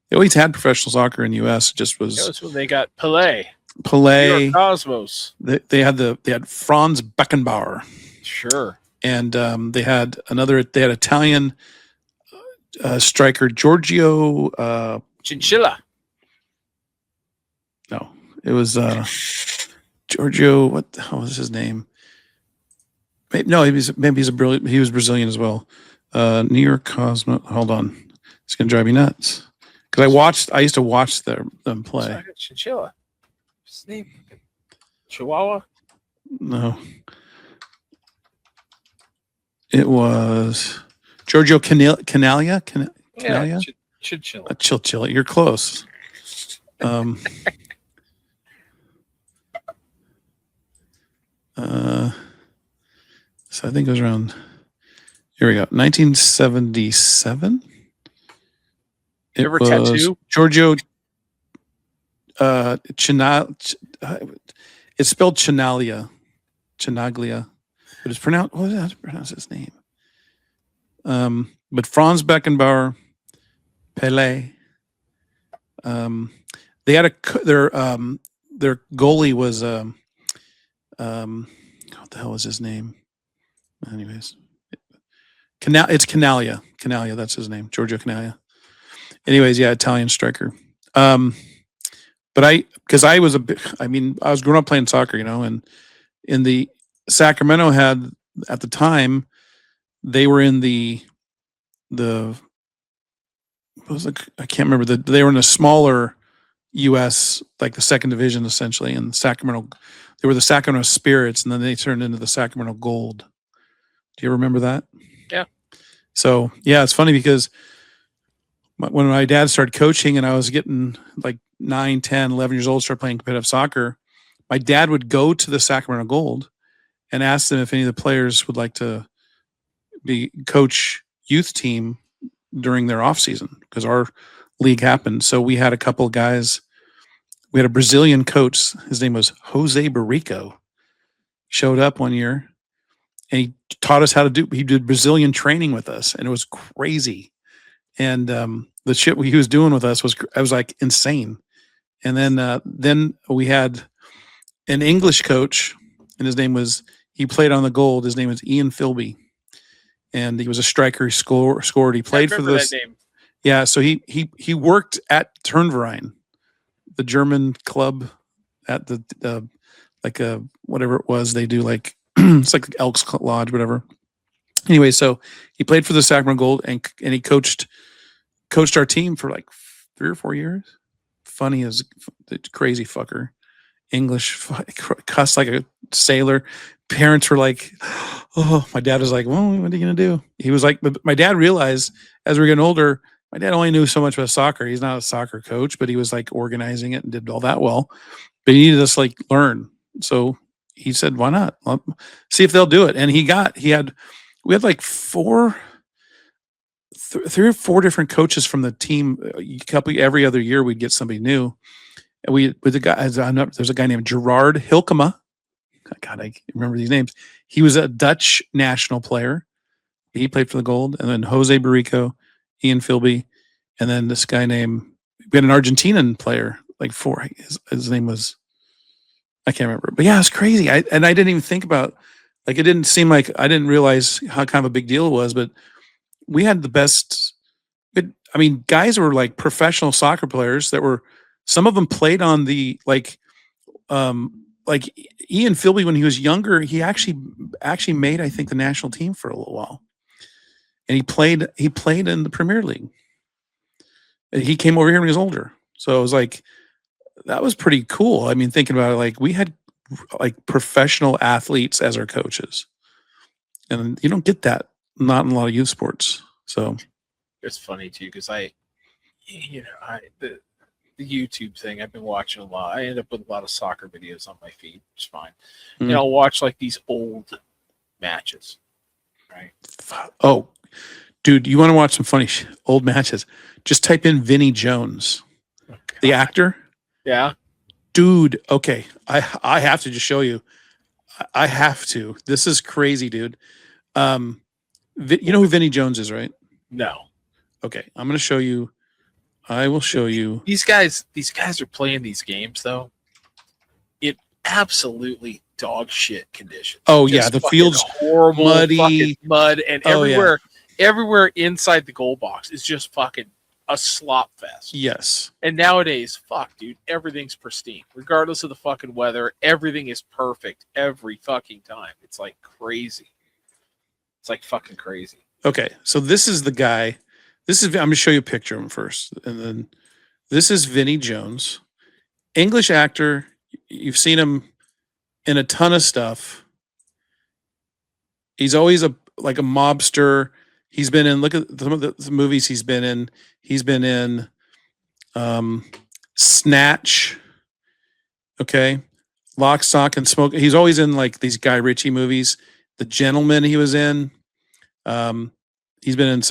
They always had professional soccer in the U.S. It just was That was when they got Pelé, Pelé. New York Cosmos. They had Franz Beckenbauer. Sure. And they had Italian striker Giorgio. Chinchilla. No, it was Giorgio. What the hell was his name? No, he was Brazilian as well. New York Cosmo. Hold on, it's gonna drive me nuts because I used to watch them play. Chinchilla. What's his name? Chihuahua. No. It was Giorgio Canalia. Yeah, Chinchilla. Chinchilla. You're close. So I think it was around. Here we go. 1977. It Ever was tattoo? Giorgio. It's spelled Chinaglia. But it's pronounced. What is how to pronounce his name? But Franz Beckenbauer, Pelé. They had their goalie was what the hell was his name? Anyways, it's Canalia. Canalia, that's his name, Giorgio Canalia. Anyways, yeah, Italian striker. But I was growing up playing soccer, and in the Sacramento had at the time they were in I can't remember they were in a smaller U.S. like the second division essentially, and Sacramento. They were the Sacramento Spirits, and then they turned into the Sacramento Gold. Do you remember that? Yeah. So yeah, it's funny because when my dad started coaching and I was getting like 9, 10, 11 years old, started playing competitive soccer, my dad would go to the Sacramento Gold and ask them if any of the players would like to be coach youth team during their off season because our league happened. So we had a couple of guys. We had a Brazilian coach. His name was Jose Barrico. Showed up one year and he taught us how to he did Brazilian training with us, and it was crazy. And the shit he was doing with us was like insane. And then we had an English coach, and his name was, he played on the Gold. His name was Ian Philby, and he was a striker. He scored. He played for this. That name. Yeah, so he worked at Turnverein, the German club at the like whatever it was they do, like it's like Elks Lodge, whatever. Anyway, so he played for the Sacramento Gold and he coached our team for like 3 or 4 years. Funny as the crazy fucker. English, cussed like a sailor. Parents were like, oh, my dad was like, well, what are you going to do? He was like, but my dad realized as we were getting older, My dad only knew so much about soccer. He's not a soccer coach, but he was like organizing it and did all that well. But he needed us like learn. So he said, why not? See if they'll do it. And we had like 3 or 4 different coaches from the team. Every other year we'd get somebody new. And there's a guy named Gerard Hilkema. God, I remember these names. He was a Dutch national player. He played for the Gold. And then Jose Barrico, Ian Philby, and then this guy named, we had an Argentinian player, like 4. His name was, I can't remember. But yeah, it's crazy. I didn't even think about, like, it didn't seem like, I didn't realize how kind of a big deal it was, but we had the best, guys were like professional soccer players that were, some of them played on the, like Ian Philby, when he was younger, he actually made, I think, the national team for a little while. And he played in the Premier League. He came over here when he was older. So it was like, that was pretty cool. I mean, thinking about it, like we had like professional athletes as our coaches. And you don't get that, not in a lot of youth sports. So it's funny too, because the YouTube thing, I've been watching a lot. I end up with a lot of soccer videos on my feed, which is fine. Mm. And I'll watch like these old matches, right? Oh, dude, you want to watch some funny old matches? Just type in Vinnie Jones, the actor. Yeah. Dude, okay. I have to just show you. I have to. This is crazy, dude. You know who Vinnie Jones is, right? No. Okay, I'm going to show you. I will show you. These guys are playing these games though in absolutely dog shit conditions. Oh yeah, the field's horrible, muddy, mud, and everywhere inside the goal box is just fucking a slop fest. Yes. And nowadays, fuck, dude, everything's pristine, regardless of the fucking weather. Everything is perfect every fucking time. It's like crazy. It's like fucking crazy. Okay, so this is the guy. I'm going to show you a picture of him first. And then this is Vinnie Jones. English actor. You've seen him in a ton of stuff. He's always like a mobster. He's been in, look at some of the movies he's been in. He's been in Snatch. Okay. Lock, Stock, and Smoke. He's always in like these Guy Ritchie movies. The Gentleman he was in. He's been in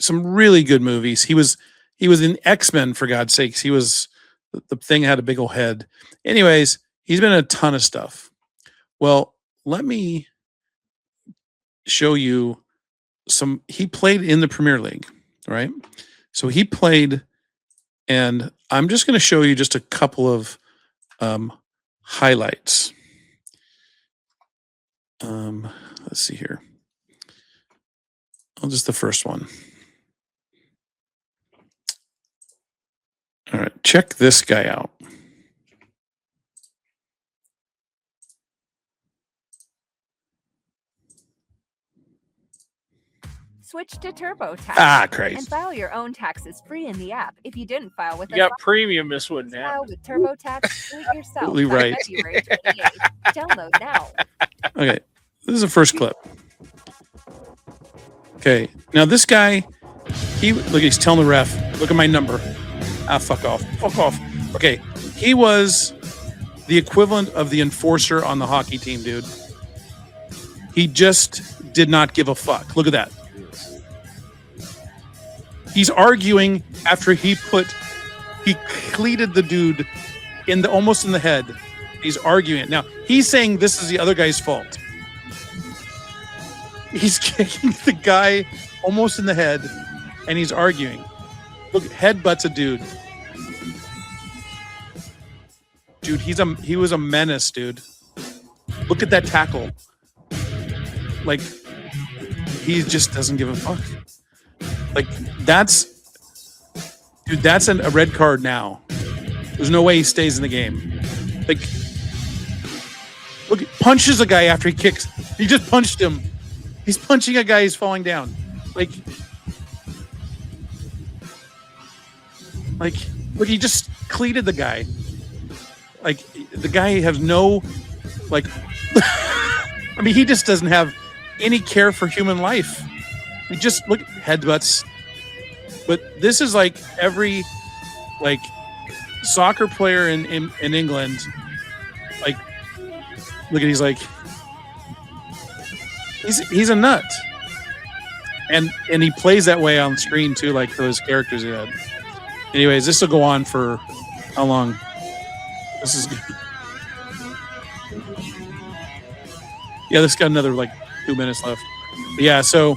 some really good movies. He was in X-Men, for God's sakes. He was, the thing had a big old head. Anyways, he's been in a ton of stuff. Well, let me show you he played in the Premier League, right? So he played, and I'm just going to show you just a couple of highlights. Let's see here. Just the first one. All right, check this guy out. Switch to TurboTax. Ah, Christ. And file your own taxes free in the app. If you didn't file with You got premium, this wouldn't file happen. with TurboTax, do it yourself. Absolutely by right. February 28th. Download now. Okay, this is the first clip. Okay, now this guy, he's telling the ref, look at my number. Ah, fuck off. Fuck off. Okay, he was the equivalent of the enforcer on the hockey team, dude. He just did not give a fuck. Look at that. He's arguing after he cleated the dude almost in the head. He's arguing it. Now, he's saying this is the other guy's fault. He's kicking the guy almost in the head, and he's arguing. Look, headbutts a dude. Dude, he was a menace, dude. Look at that tackle. Like, he just doesn't give a fuck. Like, that's a red card now. There's no way he stays in the game. Like, look, punches a guy after he kicks. He just punched him. He's punching a guy who's falling down. Like, look, he just cleated the guy. Like, the guy has no, like, I mean, he just doesn't have any care for human life. He just, look, headbutts. But this is like every like soccer player in England. Like, look at he's a nut, and he plays that way on screen too, like those characters he had. Anyways, this will go on for how long? This is this got another like 2 minutes left. But yeah, so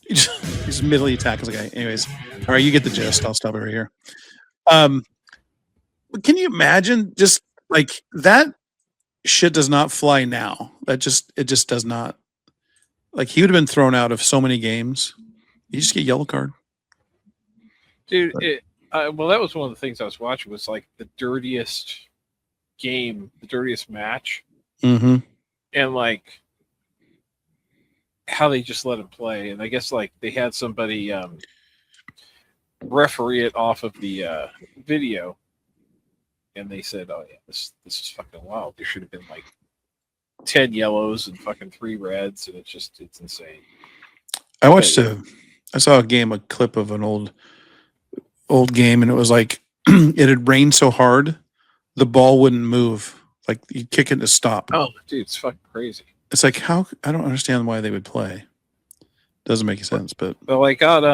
he's immediately tackles the guy. Anyways, all right, you get the gist. I'll stop it right here. But can you imagine just like that shit does not fly now. It just does not. Like he would have been thrown out of so many games. You just get yellow card. Dude, well, that was one of the things I was watching was like the dirtiest game, the dirtiest match. Mm-hmm. And like how they just let him play. And I guess like they had somebody referee it off of the video. And they said, oh, yeah, this is fucking wild. There should have been like 10 yellows and fucking 3 reds. And it's insane. I saw a clip of an old game, and it was like it had rained so hard the ball wouldn't move. Like you kick it to stop. Oh, dude, it's fucking crazy. It's like I don't understand why they would play. Doesn't make sense, but I got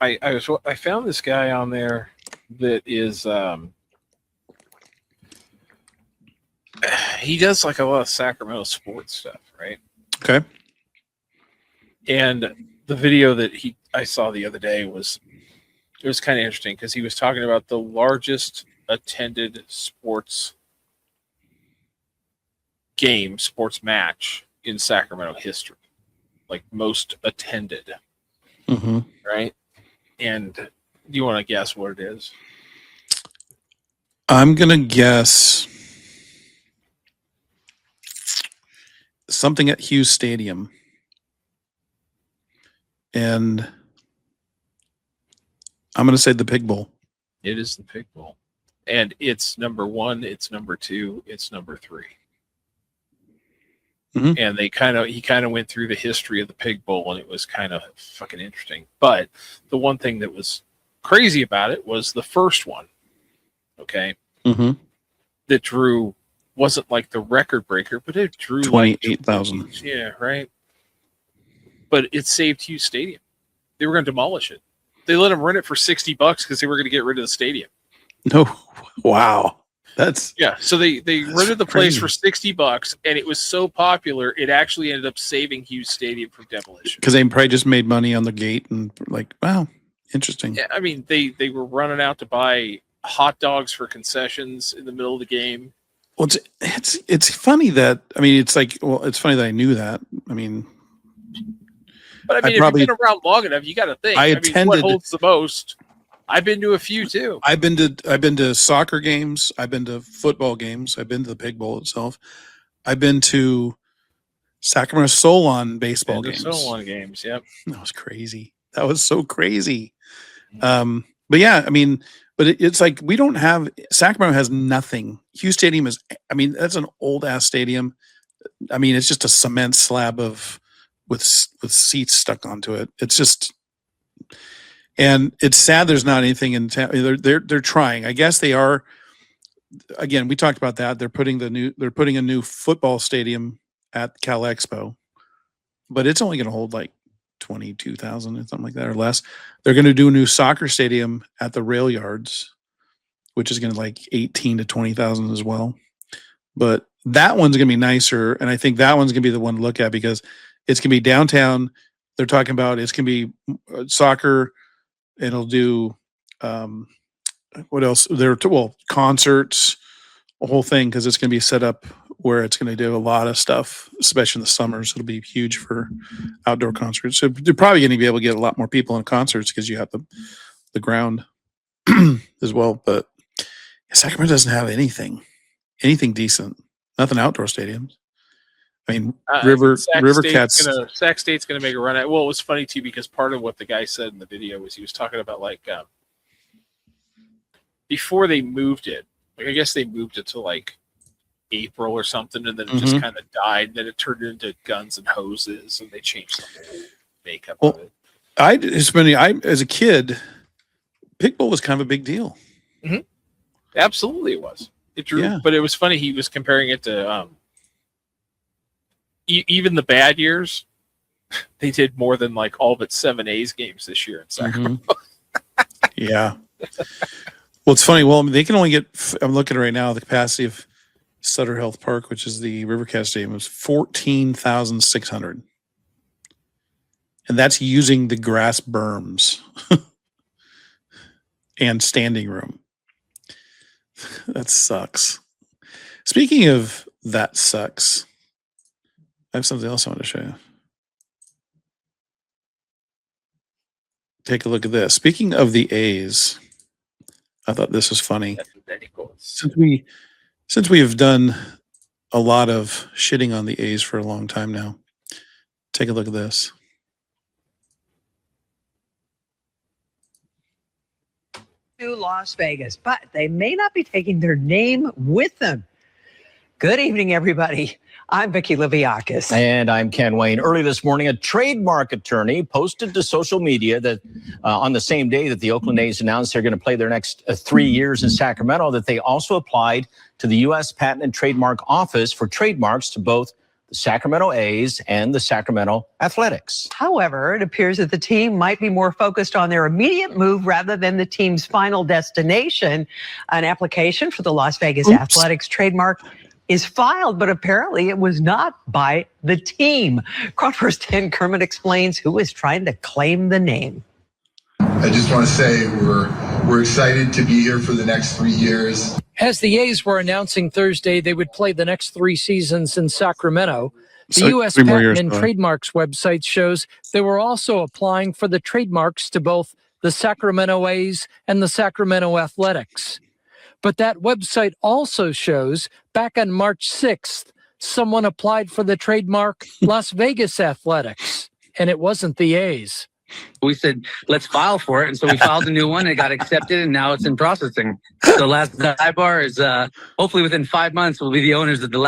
I found this guy on there that is he does like a lot of Sacramento sports stuff, right? okay. And the video that I saw the other day was kind of interesting because he was talking about the largest attended sports match in Sacramento history, like most attended, Mm-hmm. right? And do you want to guess what it is? I'm gonna guess something at Hughes Stadium, and I'm gonna say the Pig Bowl. It is the Pig Bowl, and it's number 1, it's number 2, it's number 3. Mhm. And he kind of went through the history of the Pig Bowl, and it was kind of fucking interesting. But the one thing that was crazy about it was the first one. Okay, Mm-hmm. that drew wasn't like the record breaker, but it drew 28,000. Like, yeah, right. But it saved Hughes Stadium. They were going to demolish it. They let them rent it for $60 because they were going to get rid of the stadium. No, wow, that's Yeah, so they rented the place crazy. for $60, and it was so popular it actually ended up saving Hughes Stadium from demolition. because they probably just made money on the gate and like, wow, interesting. Yeah, I mean they were running out to buy hot dogs for concessions in the middle of the game. Well, it's funny that it's like, well, it's funny that I knew that. I mean, But I mean, if you've been around long enough, you got to think. I mean, what attended- holds the most? I've been to a few too. I've been to soccer games. I've been to football games. I've been to the Pig Bowl itself. I've been to Sacramento Solon baseball games. Solon games, yep. That was crazy. That was so crazy. But yeah, I mean, but it's like we don't have Sacramento has nothing. Hughes Stadium is. I mean, that's an old ass stadium. I mean, it's just a cement slab with seats stuck onto it. It's just. And it's sad there's not anything in town. They're trying. I guess they are. Again, we talked about that. They're putting a new football stadium at Cal Expo, but it's only going to hold like 22,000 or something like that or less. They're going to do a new soccer stadium at the rail yards, which is going to like 18 to 20,000 as well. But that one's going to be nicer, and I think that one's going to be the one to look at because it's going to be downtown. They're talking about it's going to be soccer. It'll do what else? Concerts, a whole thing because it's going to be set up where it's going to do a lot of stuff, especially in the summers. It'll be huge for outdoor concerts. So you're probably going to be able to get a lot more people in concerts because you have the ground as well. But Sacramento doesn't have anything decent. Nothing outdoor stadiums. I mean, River Cats. Sac State's going to make a run at. Well, it was funny too because part of what the guy said in the video was he was talking about like before they moved it. Like I guess they moved it to like April or something, and then it just kind of died. Then it turned into Guns and Hoses, and they changed the whole makeup of it. As a kid, Pitbull was kind of a big deal. Absolutely, it was. It drew, but it was funny. He was comparing it to even the bad years. They did more than like all but 7 A's games this year in Sacramento. Yeah. Well, it's funny. Well, they can only get. I'm looking right now. The capacity of Sutter Health Park, which is the Rivercast Stadium, is 14,600, and that's using the grass berms and standing room. That sucks. Speaking of that sucks, I have something else I want to show you. Take a look at this. Speaking of the A's, I thought this was funny. Since we have done a lot of shitting on the A's for a long time now, take a look at this. To Las Vegas, but they may not be taking their name with them. Good evening, everybody. I'm Vicki Liviakis. And I'm Ken Wayne. Early this morning, a trademark attorney posted to social media that on the same day that the Oakland A's announced they're going to play their next 3 years in Sacramento, that they also applied to the U.S. Patent and Trademark Office for trademarks to both the Sacramento A's and the Sacramento Athletics. However, it appears that the team might be more focused on their immediate move rather than the team's final destination. An application for the Las Vegas Athletics trademark is filed, but apparently it was not by the team. Crawford's Dan Kermit explains who is trying to claim the name. I just want to say we're excited to be here for the next 3 years. As the A's were announcing Thursday they would play the next 3 seasons in Sacramento, the U.S. Patent and Trademarks website shows they were also applying for the trademarks to both the Sacramento A's and the Sacramento Athletics. But that website also shows back on March 6th, someone applied for the trademark Las Vegas Athletics, and it wasn't the A's. We said, let's file for it. And so we filed a new one. It got accepted, and now it's in processing. So last sidebar is hopefully within 5 months, we'll be the owners of the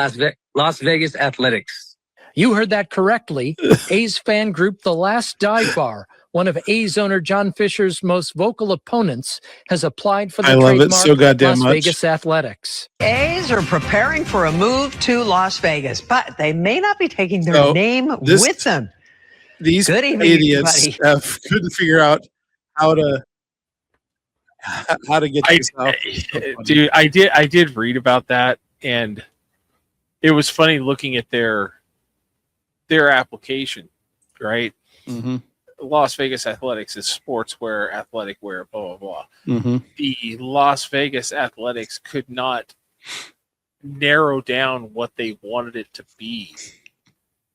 Las Vegas Athletics. You heard that correctly. A's fan group The Last Dive Bar, one of A's owner John Fisher's most vocal opponents, has applied for the trademark Las Vegas Athletics. A's are preparing for a move to Las Vegas, but they may not be taking their name with them. These idiots couldn't figure out how to get this out. Dude, I did read about that, and it was funny looking at their application, right? Mm-hmm. Las Vegas Athletics is sportswear, athletic wear, blah, blah, blah. Mm-hmm. The Las Vegas Athletics could not narrow down what they wanted it to be,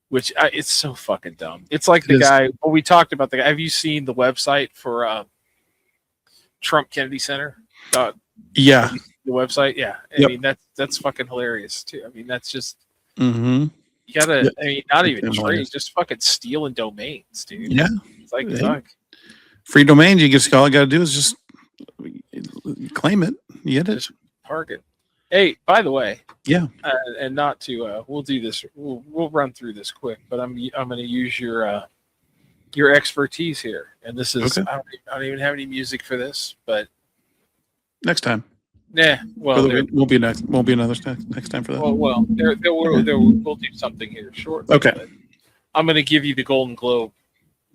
which it's so fucking dumb. It's like the guy, we talked about the guy. Have you seen the website for Trump Kennedy Center? Yeah. The website? Yeah. I mean, that's fucking hilarious, too. I mean, that's just... Mm-hmm. You gotta, I mean, not even trade, just fucking stealing domains, dude. Yeah. It's like, fuck. Free domains, all I gotta do is just claim it. You get it. Just park it. Hey, by the way. Yeah. And not to, we'll do this, we'll run through this quick, but I'm going to use your expertise here. And this is, I don't even have any music for this, but. Next time. Yeah, well, won't be another next time for that. Well, we'll do something here shortly. Okay, I'm going to give you the Golden Globe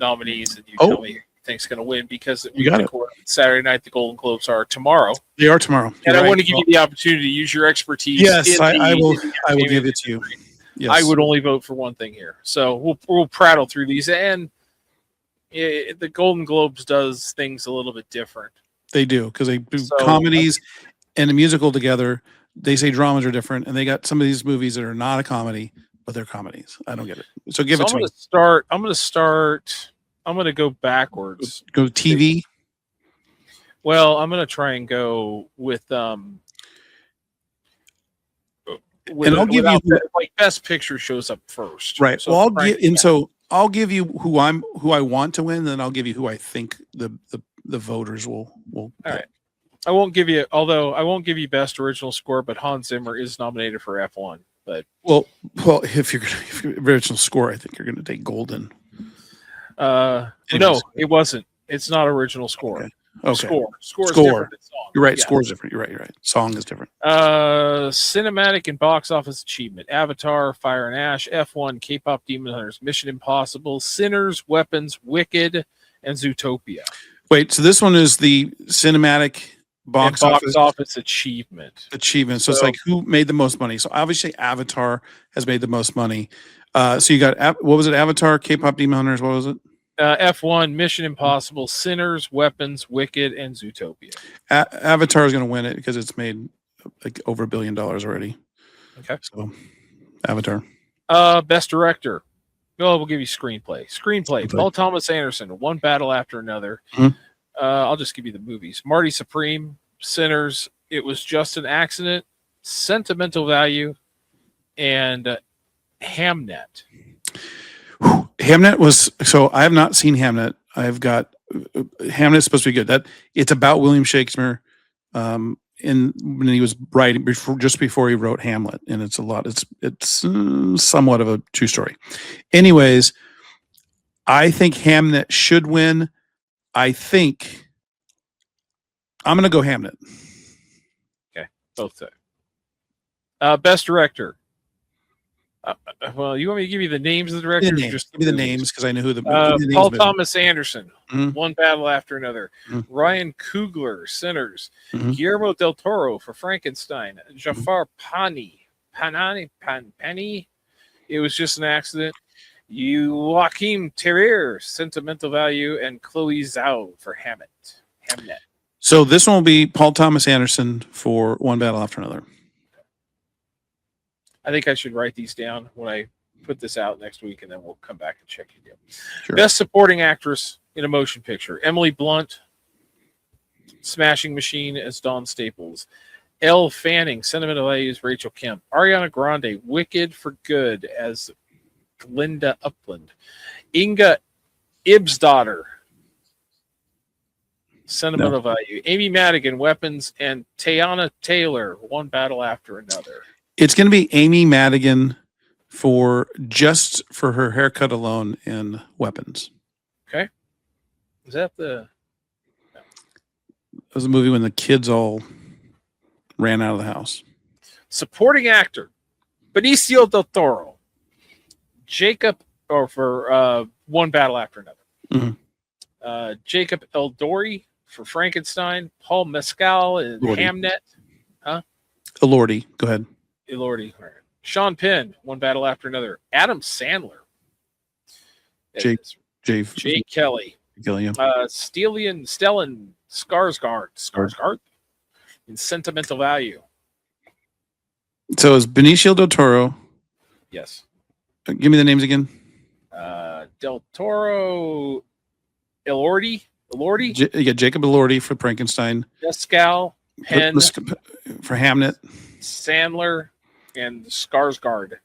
nominees, and you tell me who you think's going to win, because you got it. Saturday night. The Golden Globes are tomorrow. They are tomorrow, and I want to give you the opportunity to use your expertise. Yes, I will. I will give it to you. Yes. I would only vote for one thing here, so we'll prattle through these, and the Golden Globes does things a little bit different. They do, because they do comedies and a musical together. They say dramas are different, and they got some of these movies that are not a comedy, but they're comedies. I don't get it. So give it to me. I'm going to go backwards. Go TV. Well, I'm going to try and go with and I'll give you like Best Picture shows up first, right? So well, I'll give you who I want to win, then I'll give you who I think the voters will. All right. I won't give you, although I won't give you best original score, but Hans Zimmer is nominated for F1. But well, if you're original score, I think you're going to take Golden. no, it wasn't. It's not original score. Okay. Score is different than song. You're right. Yes. Score is different. You're right. Song is different. Cinematic and box office achievement: Avatar, Fire and Ash, F1, K-pop Demon Hunters, Mission Impossible, Sinners, Weapons, Wicked, and Zootopia. Wait, so this one is the cinematic box office achievement. So it's like who made the most money. So obviously Avatar has made the most money. So you got, what was it? Avatar, K-pop Demon Hunters. What was it? F1, Mission Impossible, Sinners, Weapons, Wicked, and Zootopia. Avatar is going to win it because it's made like over $1 billion already. Okay. So Avatar. Best director. Well, we'll give you screenplay. Paul Thomas Anderson, One Battle After Another. Mhm. I'll just give you the movies. Marty Supreme, Sinners, It Was Just an Accident, Sentimental Value, and Hamnet. Hamnet was, so I have not seen Hamnet. I've got Hamnet's supposed to be good. It's about William Shakespeare when he was writing just before he wrote Hamlet, and it's somewhat of a true story. Anyways, I think Hamnet should win. I think I'm going to go Hamnet. Okay, both say. Best director. Well, you want me to give you the names of the directors? Give me the names because I know who the Paul Thomas Anderson, Mhm. One Battle After Another. Mhm. Ryan Coogler, Sinners. Mhm. Guillermo del Toro for Frankenstein. Jafar Pani, It Was Just an Accident. Joachim Terrier, Sentimental Value, and Chloe Zhao for Hamnet. So this one will be Paul Thomas Anderson for One Battle After Another. I think I should write these down when I put this out next week, and then we'll come back and check it out. Sure. Best Supporting Actress in a Motion Picture: Emily Blunt, Smashing Machine as Dawn Staples. Elle Fanning, Sentimental Value as Rachel Kemp. Ariana Grande, Wicked for Good as Glinda Upland. Inga Ibsdottir, Sentimental Value. Amy Madigan, Weapons, and Teyana Taylor, One Battle After Another. It's going to be Amy Madigan for her haircut alone in Weapons. Okay. Is that the... It was a movie when the kids all ran out of the house. Supporting actor: Benicio del Toro. Jacob, or for One Battle After Another. Mhm. Jacob Elordi for Frankenstein. Paul Mescal in Hamnet. Elordi, go ahead. Elordi. All right. Sean Penn, One Battle After Another. Adam Sandler. Jake Kelly. Gilliam. Stellan Skarsgård in Sentimental Value. So it's Benicio del Toro. Yes. Give me the names again. Del Toro, Elordi. Jacob Elordi for Frankenstein. Mescal, Penn for Hamnet. Sandler, and Skarsgård.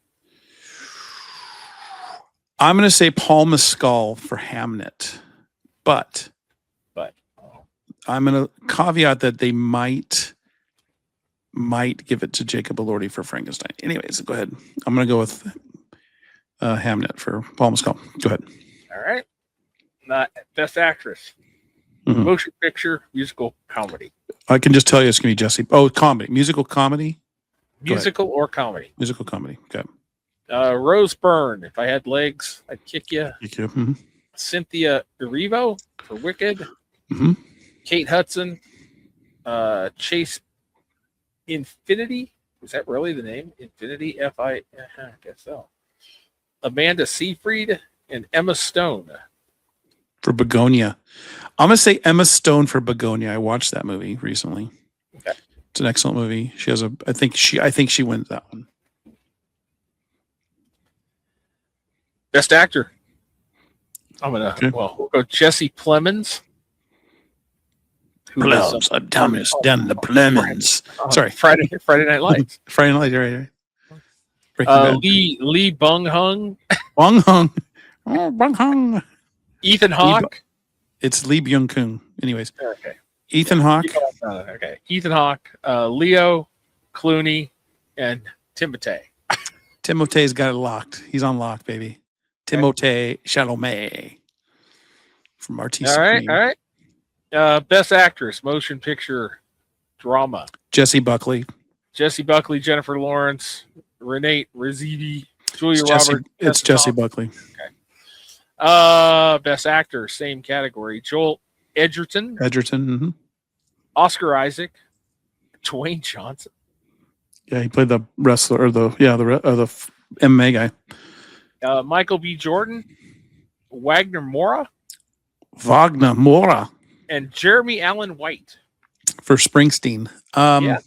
I'm going to say Paul Mescal for Hamnet, but I'm going to caveat that they might give it to Jacob Elordi for Frankenstein. Anyways, go ahead. I'm going to go with Hamnet for Paul Mescal. Go ahead. All right. Best actress. Mhm. Motion picture, musical, comedy. I can just tell you it's going to be Jesse. Oh, comedy. Musical comedy? Go Musical or comedy. Musical comedy. Okay. Rose Byrne, If I Had Legs, I'd Kick You. Mm-hmm. Cynthia Erivo for Wicked. Mm-hmm. Kate Hudson. Chase Infinity. Is that really the name? Infinity? I guess so. Amanda Seyfried and Emma Stone. For Begonia. I'm going to say Emma Stone for Begonia. I watched that movie recently. Okay. It's an excellent movie. She has I think she wins that one. Best actor. We'll go Jesse Plemons. Plums, Thomas, Dan the Plemons. Sorry. Friday Night Lights. Friday Night Lights, right. Lee Bung Hung. Bung Hung. Oh, Bung Hung. Ethan Hawke. It's Lee Byung-kun. Anyways. Okay. Ethan Hawke. Okay. Ethan Hawke, Leo, Clooney, and Timothée. Timothee's got it locked. He's on lock, baby. Timothée Chalamet from RT Supreme. All right. Best Actress, Motion Picture, Drama. Jessie Buckley. Jessie Buckley, Jennifer Lawrence, Renee Redzepi, Julia Roberts. It's Jessie Buckley. Okay. Best Actor, same category. Joel Edgerton. Mm-hmm. Oscar Isaac. Dwayne Johnson. Yeah, he played the wrestler or the MMA guy. Michael B. Jordan. Wagner Moura. And Jeremy Allen White. For Springsteen. Yeah.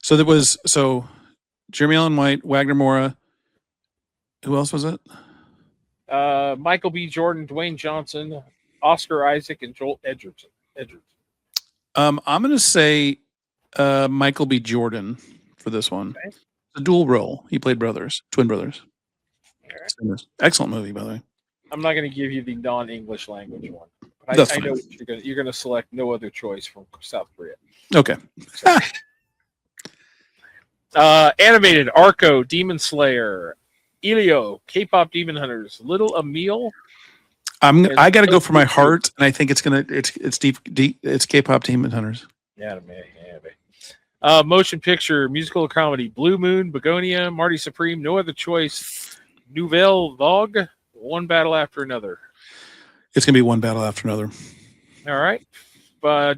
So Jeremy Allen White, Wagner Moura. Who else was it? Michael B. Jordan, Dwayne Johnson, Oscar Isaac, and Joel Edgerton. I'm going to say Michael B. Jordan for this one. Okay. It's a dual role. He played twin brothers. Right. Excellent movie, by the way. I'm not going to give you the non-English language one. I know what you're going to select no other choice from South Korea. Okay. Animated, Arco, Demon Slayer, Elio, K-pop Demon Hunters, Little Emil. I got to go for my heart, and I think it's K-pop Demon Hunters. Yeah, man. Motion picture, musical or comedy, Blue Moon, Begonia, Marty Supreme, No Other Choice, Nouvelle Vague, One Battle After Another. It's going to be One Battle After Another. All right.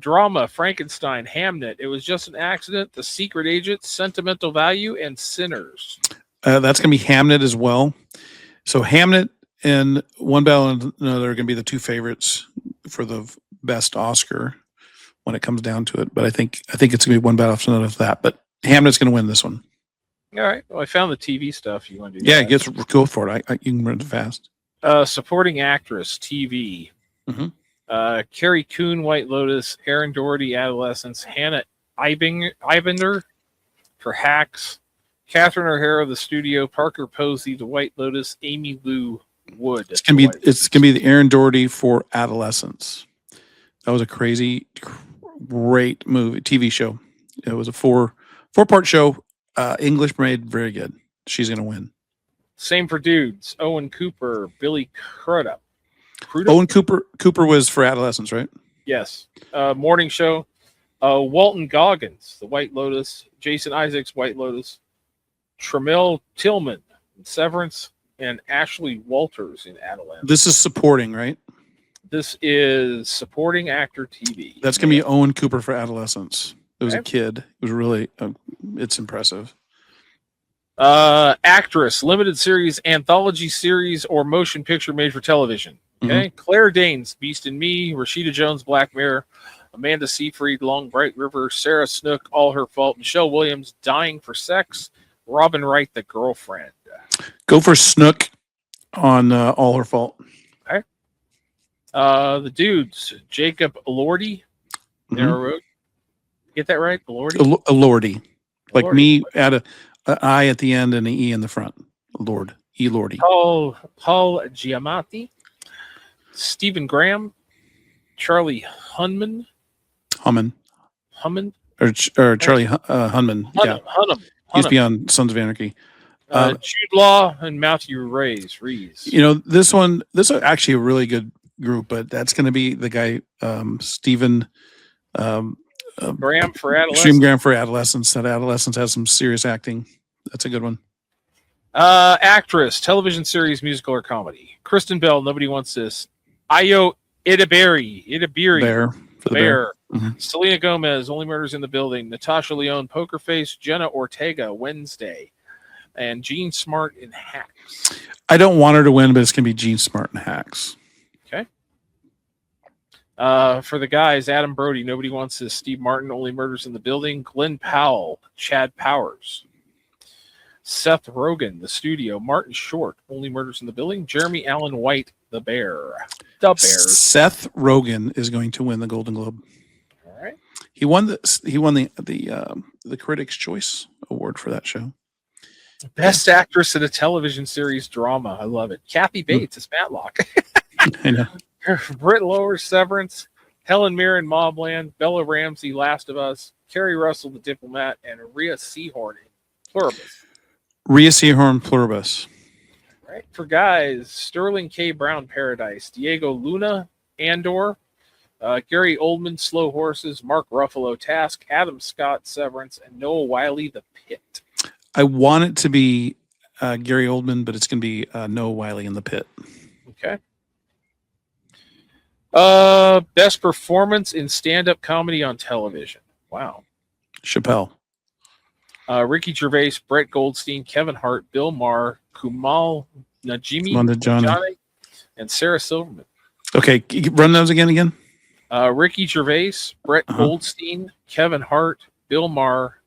Drama, Frankenstein, Hamnet, It Was Just an Accident, The Secret Agent, Sentimental Value, and Sinners. That's going to be Hamnet as well. So Hamnet and One Battle After Another are going to be the two favorites for the best Oscar when it comes down to it. But I think it's going to be One Battle After Another for that. But Hamnet's going to win this one. All right. Well, I found the TV stuff. You want to do that? Yeah, go for it. You can run it fast. Supporting actress, TV. Mm-hmm. Carrie Coon, White Lotus, Erin Doherty, Adolescence, Hannah Eibender for Hacks, Catherine O'Hara, The Studio, Parker Posey, The White Lotus, Amy Lou Wood. It's gonna be the Erin Doherty for Adolescence. That was a crazy, great movie, TV show. It was a four-part show. English made, very good. She's gonna win. Same for dudes. Owen Cooper, Billy Crudup. Owen Cooper was for Adolescence, right? Yes. Morning Show. Walton Goggins, The White Lotus. Jason Isaacs, White Lotus. Tramiel Tillman, Severance, and Ashley Walters in Adolescence. This is supporting, right? This is supporting actor TV. That's going to be Owen Cooper for Adolescence. It was a kid. It was really, it's impressive. Actress, limited series, anthology series, or motion picture made for television. Okay. Mm-hmm. Claire Danes, Beast and Me, Rashida Jones, Black Mirror, Amanda Seyfried, Long Bright River, Sarah Snook, All Her Fault, Michelle Williams, Dying for Sex, Robin Wright, The Girlfriend. Go for Snook on All Her Fault. Okay. The dudes, Jacob Elordi, Narrow Road. Get that right? Elordi? Elordi. Like me, add an I at the end and an E in the front. Elordi. Paul Giamatti, Stephen Graham, Charlie Hunman. Or Charlie Hunman. Yeah. Hunnam. He used to be on Sons of Anarchy. Jude Law and Matthew Rees. This is actually a really good group, but that's going to be the guy, Stephen Graham for Adolescence. Stephen Graham for Adolescence. That Adolescence has some serious acting. That's a good one. Actress, television series, musical or comedy. Kristen Bell, Nobody Wants This. Ayo Idabiri. Bear. Mm-hmm. Selena Gomez, Only Murders in the Building. Natasha Lyonne, Poker Face. Jenna Ortega, Wednesday. And Jean Smart in Hacks. I don't want her to win, but it's going to be Jean Smart in Hacks. Okay. For the guys, Adam Brody, Nobody Wants This. Steve Martin, Only Murders in the Building. Glenn Powell, Chad Powers. Seth Rogen, The Studio. Martin Short, Only Murders in the Building. Jeremy Allen White, The Bear. The Bears. Seth Rogen is going to win the Golden Globe. All right. He won the Critics' Choice Award for that show. Best actress in a television series drama. I love it. Kathy Bates is Matlock. I know. Britt Lower, Severance, Helen Mirren, Mobland, Bella Ramsey, Last of Us, Carrie Russell, The Diplomat, and Rhea Seehorn in Pluribus. Rhea Seehorn, Pluribus. Right. For guys, Sterling K. Brown, Paradise, Diego Luna, Andor, Gary Oldman, Slow Horses, Mark Ruffalo, Task, Adam Scott, Severance, and Noah Wiley, The Pit. I want it to be Gary Oldman, but it's going to be Noah Wiley in The Pit. Okay. Best performance in stand-up comedy on television. Wow. Chappelle. Ricky Gervais, Brett Goldstein, Kevin Hart, Bill Maher, Kumal Najimy, and Sarah Silverman. Okay, run those again. Ricky Gervais, Brett Goldstein, Kevin Hart, Bill Maher,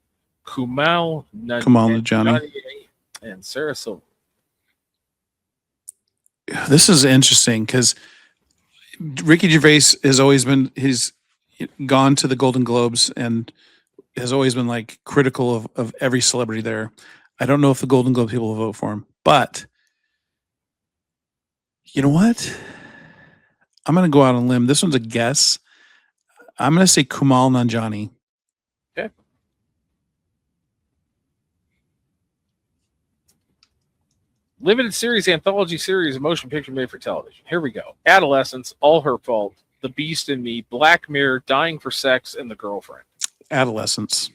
Kumal Najimy, and Sarah Silverman. This is interesting because Ricky Gervais has always been, he's gone to the Golden Globes and has always been like critical of every celebrity there. I don't know if the Golden Globe people will vote for him, but you know what? I'm going to go out on a limb. This one's a guess. I'm going to say Kumal Nanjiani. Okay. Limited series, anthology series, a motion picture made for television. Here we go. Adolescence, All Her Fault, The Beast in Me, Black Mirror, Dying for Sex, and The Girlfriend. Adolescence.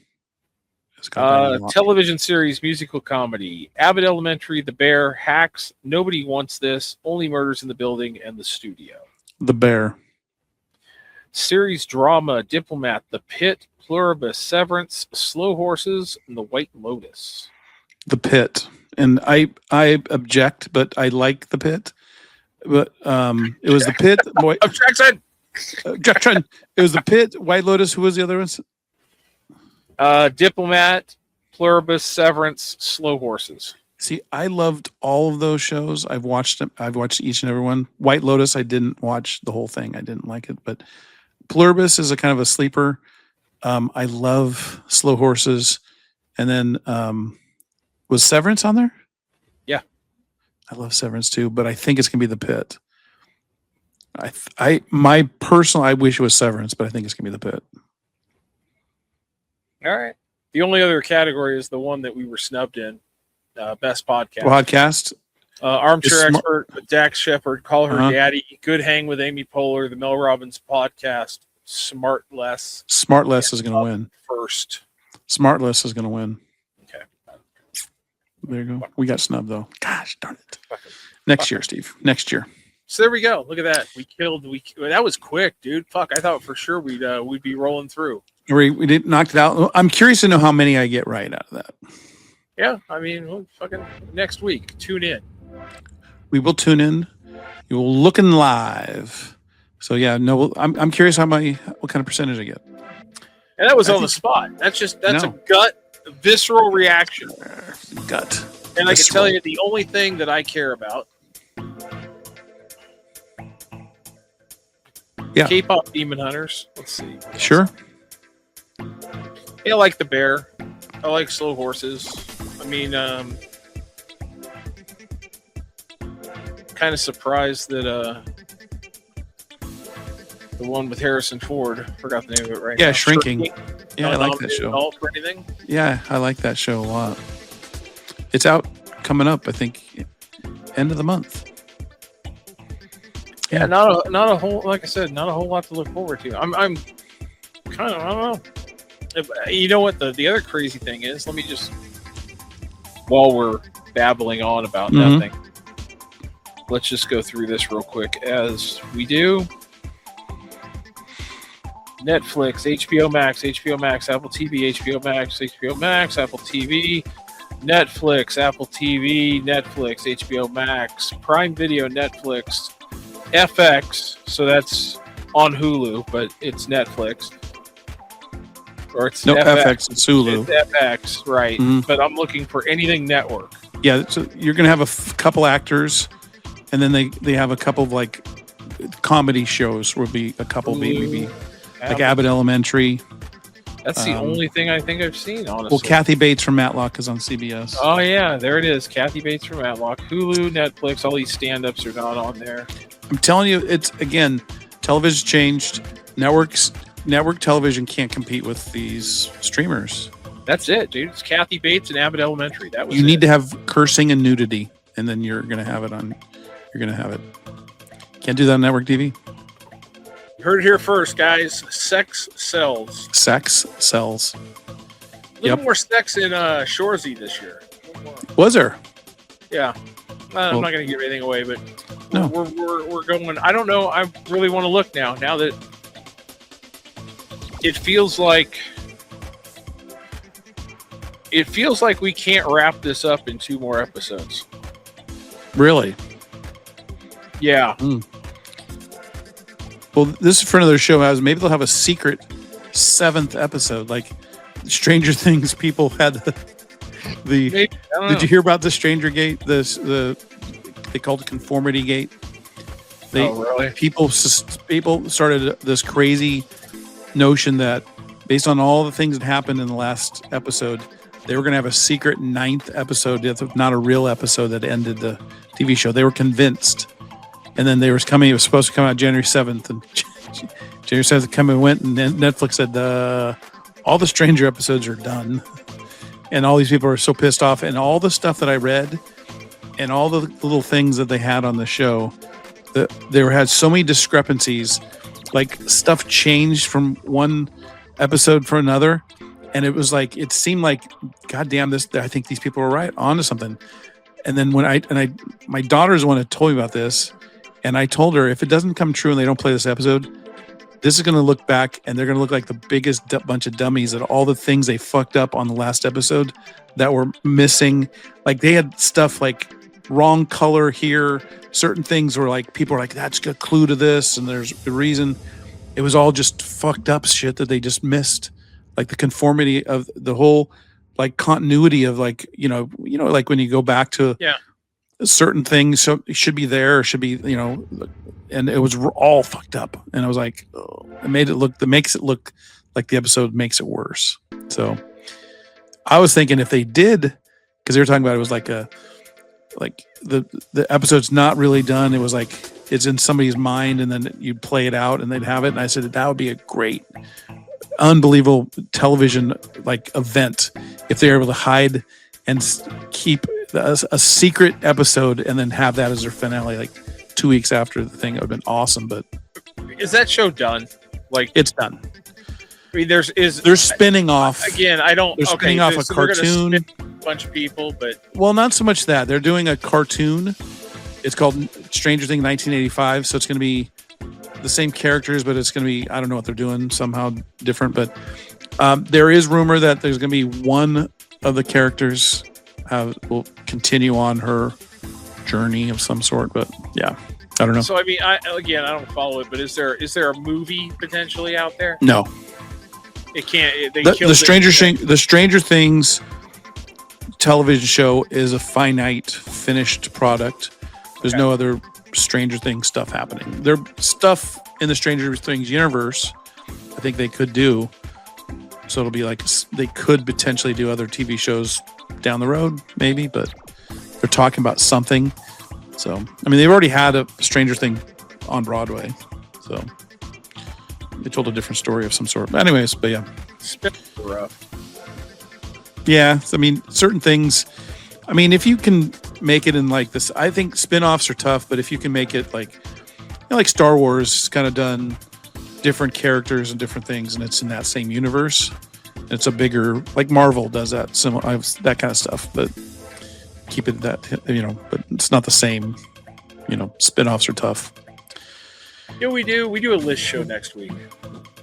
Television series, musical comedy, Abbott Elementary, The Bear, Hacks, Nobody Wants This, Only Murders in the Building, and The Studio. The Bear. Series drama, Diplomat, The Pit, Pluribus, Severance, Slow Horses, and The White Lotus. The Pit. And I object, but I like The Pit. But it was The Pit. Objection. It was The Pit, White Lotus. Who was the other ones? Diplomat, Pluribus, Severance, Slow Horses. See, I loved all of those shows. I've watched them. I've watched each and every one. White Lotus, I didn't watch the whole thing. I didn't like it, but Pluribus is a kind of a sleeper. I love Slow Horses, and then was Severance on there? Yeah, I love Severance too, but I think it's gonna be The Pit. I wish it was Severance, but I think it's gonna be The Pit. All right. The only other category is the one that we were snubbed in. Best podcast. Armchair Expert with Dax Shepard, Call Her Daddy, Good Hang with Amy Poehler, the Mel Robbins podcast, Smartless. Smartless is going to win. First. Smartless is going to win. Okay. There you go. We got snubbed though. Gosh darn it. Next year, Steve. Next year. So there we go. Look at that. That was quick, dude. Fuck. I thought for sure we'd be rolling through. We did knocked it out. I'm curious to know how many I get right out of that. Yeah, I mean, fucking next week. Tune in. We will tune in. You will looking live. So yeah, no, I'm curious what kind of percentage I get. And that was on the spot. That's a gut, visceral reaction. Gut. And I can tell you the only thing that I care about. Yeah. K-pop Demon Hunters. Let's see. Sure. I like The Bear. I like Slow Horses. I mean, kind of surprised that the one with Harrison Ford, forgot the name of it right now. Yeah, Shrinking. Yeah, I like that show. For anything? Yeah, I like that show a lot. It's out coming up, I think, end of the month. Yeah, not a whole, like I said, not a whole lot to look forward to. I'm kind of, I don't know. You know what the other crazy thing is? Let me just, while we're babbling on about nothing, let's just go through this real quick as we do. Netflix, HBO Max, Apple TV, HBO Max, Apple TV, Netflix, Apple TV, Netflix, HBO Max, Prime Video, Netflix, FX, so that's on Hulu, but it's Netflix. Or it's FX, it's Hulu. It's FX, right. But I'm looking for anything network. Yeah, so you're going to have a couple actors, and then they have a couple of like comedy shows will be a couple, maybe like Abbott Elementary. That's the only thing I think I've seen, honestly. Well, Kathy Bates from Matlock is on CBS. Oh, yeah, there it is. Kathy Bates from Matlock. Hulu, Netflix, all these stand-ups are not on there. I'm telling you, it's again, television's changed. Network television can't compete with these streamers. That's it, dude. It's Kathy Bates and Abbott Elementary. That was You need to have cursing and nudity, and then you're gonna have it on. You're gonna have it. Can't do that on network TV. You heard it here first, guys. Sex sells. Sex sells. A little more sex in Shoresy this year. Was there? Yeah. I'm not going to give anything away, but no. we're going. I don't know. I really want to look now. Now that it feels like we can't wrap this up in 2 more episodes. Really? Yeah. Well, this is for another show. Maybe they'll have a secret 7th episode, like Stranger Things. People had did you hear about the Stranger Gate? They called it Conformity Gate. Really? People started this crazy notion that based on all the things that happened in the last episode, they were going to have a secret 9th episode, not a real episode that ended the TV show. They were convinced. And then it was supposed to come out January 7th, and January 7th come and went, and then Netflix said all the Stranger episodes are done. And all these people are so pissed off, and all the stuff that I read and all the little things that they had on the show, they had so many discrepancies, like stuff changed from one episode for another. And it was like, it seemed like, God damn this, I think these people were right onto something. And then my daughter's the one that told me about this. And I told her, if it doesn't come true and they don't play this episode, this is going to look back and they're going to look like the biggest bunch of dummies at all the things they fucked up on the last episode that were missing. Like they had stuff like wrong color here. Certain things were like, people were like, that's a clue to this. And there's a reason. It was all just fucked up shit that they just missed. Like the conformity of the whole, like continuity of like, like when you go back to certain things, so it should be there, or should be, and it was all fucked up. And I was like, it makes it look like the episode makes it worse. So I was thinking if they did, because they were talking about it was like the episode's not really done. It was like it's in somebody's mind, and then you'd play it out and they'd have it. And I said that would be a great, unbelievable television like event if they were able to hide and keep a secret episode and then have that as their finale, like 2 weeks after the thing. It would have been awesome. But is that show done? Like it's done. I mean, they're spinning off again. They're spinning off a cartoon. A bunch of people, but not so much that they're doing a cartoon. It's called Stranger Things 1985. So it's going to be the same characters, but it's going to be, I don't know what they're doing, somehow different. But there is rumor that there's going to be one of the characters will continue on her journey of some sort. But yeah, I don't know. So I mean, I don't follow it, but is there a movie potentially out there? No, it can't. The Stranger Things television show is a finite, finished product. There's no other Stranger Things stuff happening. There's stuff in the Stranger Things universe I think they could do. So it'll be like they could potentially do other TV shows down the road, maybe, but they're talking about something. So, I mean, they've already had a Stranger Thing on Broadway. So they told a different story of some sort. But anyways, but yeah. Rough. Yeah, I mean, certain things. I mean, if you can make it in like this, I think spin-offs are tough, but if you can make it like, like Star Wars kind of done different characters and different things, and it's in that same universe, it's a bigger, like Marvel does that, similar, that kind of stuff, but keep it that, but it's not the same, spin-offs are tough. Yeah, we do a list show next week.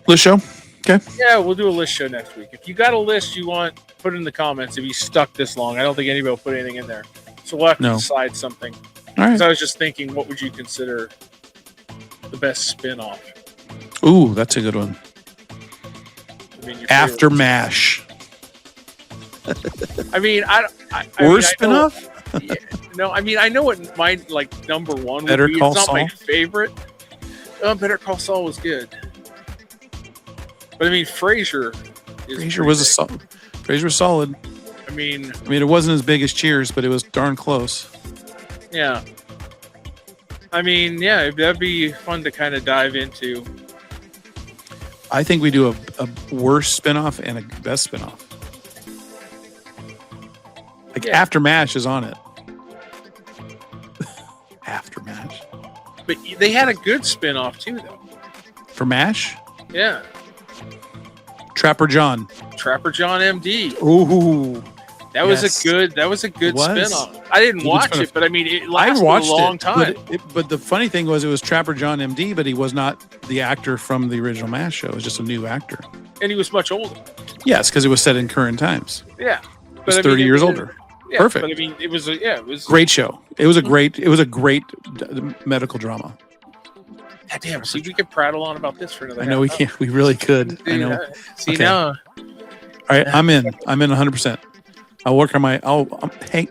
List show? Okay. Yeah, we'll do a list show next week. If you got a list you want, put it in the comments. If you stuck this long, I don't think anybody will put anything in there. So we'll have to decide something. All right. So I was just thinking, what would you consider the best spin-off? Ooh, that's a good one. I mean, After MASH. I mean, Worst spin-off? No, I mean, I know what my number one would Better be. Call It's not Saul? my favorite. Better Call Saul was good. But I mean, Frasier was solid. I mean, it wasn't as big as Cheers, but it was darn close. Yeah. I mean, yeah, that'd be fun to kind of dive into. I think we do a worst spinoff and a best spinoff. Like After MASH is on it. After MASH. But they had a good spinoff too, though. For MASH? Yeah. Trapper John MD. Ooh. That was a good spinoff. I didn't watch it, but I mean, it lasted a long time. But the funny thing was, it was Trapper John MD, but he was not the actor from the original MASH show. It was just a new actor. And he was much older. Yes, because it was set in current times. Yeah. He was 30 years older. Yeah, perfect. But I mean, it was great show. It was a great medical drama. God damn, see, we could prattle on about this for another. I know we can't. We really could. I know. See now. All right, I'm in 100%. I'll work on my.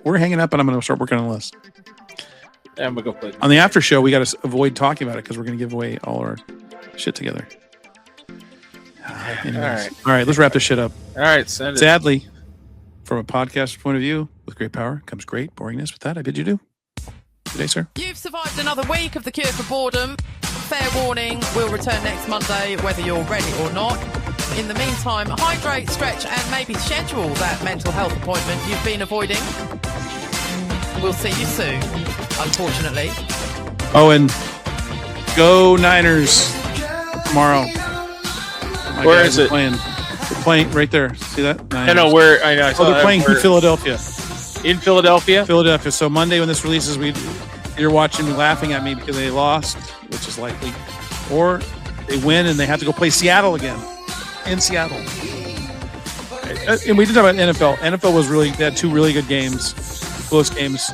We're hanging up, and I'm going to start working on the list. I'm gonna go play. On the after show, we got to avoid talking about it because we're going to give away all our shit together. Anyways. All right. Let's wrap this shit up. All right, send it. Sadly, from a podcast point of view, with great power comes great boringness. With that, I bid you do. Good day, sir. You've survived another week of the Cure for Boredom. Fair warning, we'll return next Monday, whether you're ready or not. In the meantime, hydrate, stretch, and maybe schedule that mental health appointment you've been avoiding. We'll see you soon, unfortunately. Oh, and go Niners tomorrow. Where is it? They're playing right there. See that? Niners. I know where. I know. They're playing in Philadelphia. In Philadelphia? Philadelphia. So Monday when this releases, you're watching me laughing at me because they lost, which is likely, or they win and they have to go play Seattle again in Seattle. And we did talk about NFL. NFL was they had two really good games, close games.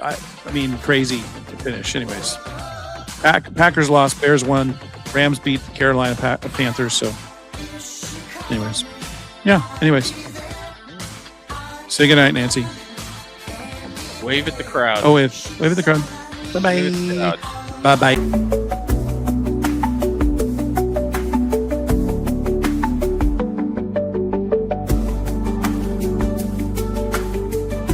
I mean, crazy to finish. Anyways, Packers lost, Bears won, Rams beat the Carolina Panthers. So, anyways, say goodnight, Nancy. Wave at the crowd. Oh, wave at the crowd. Bye-bye. Bye-bye.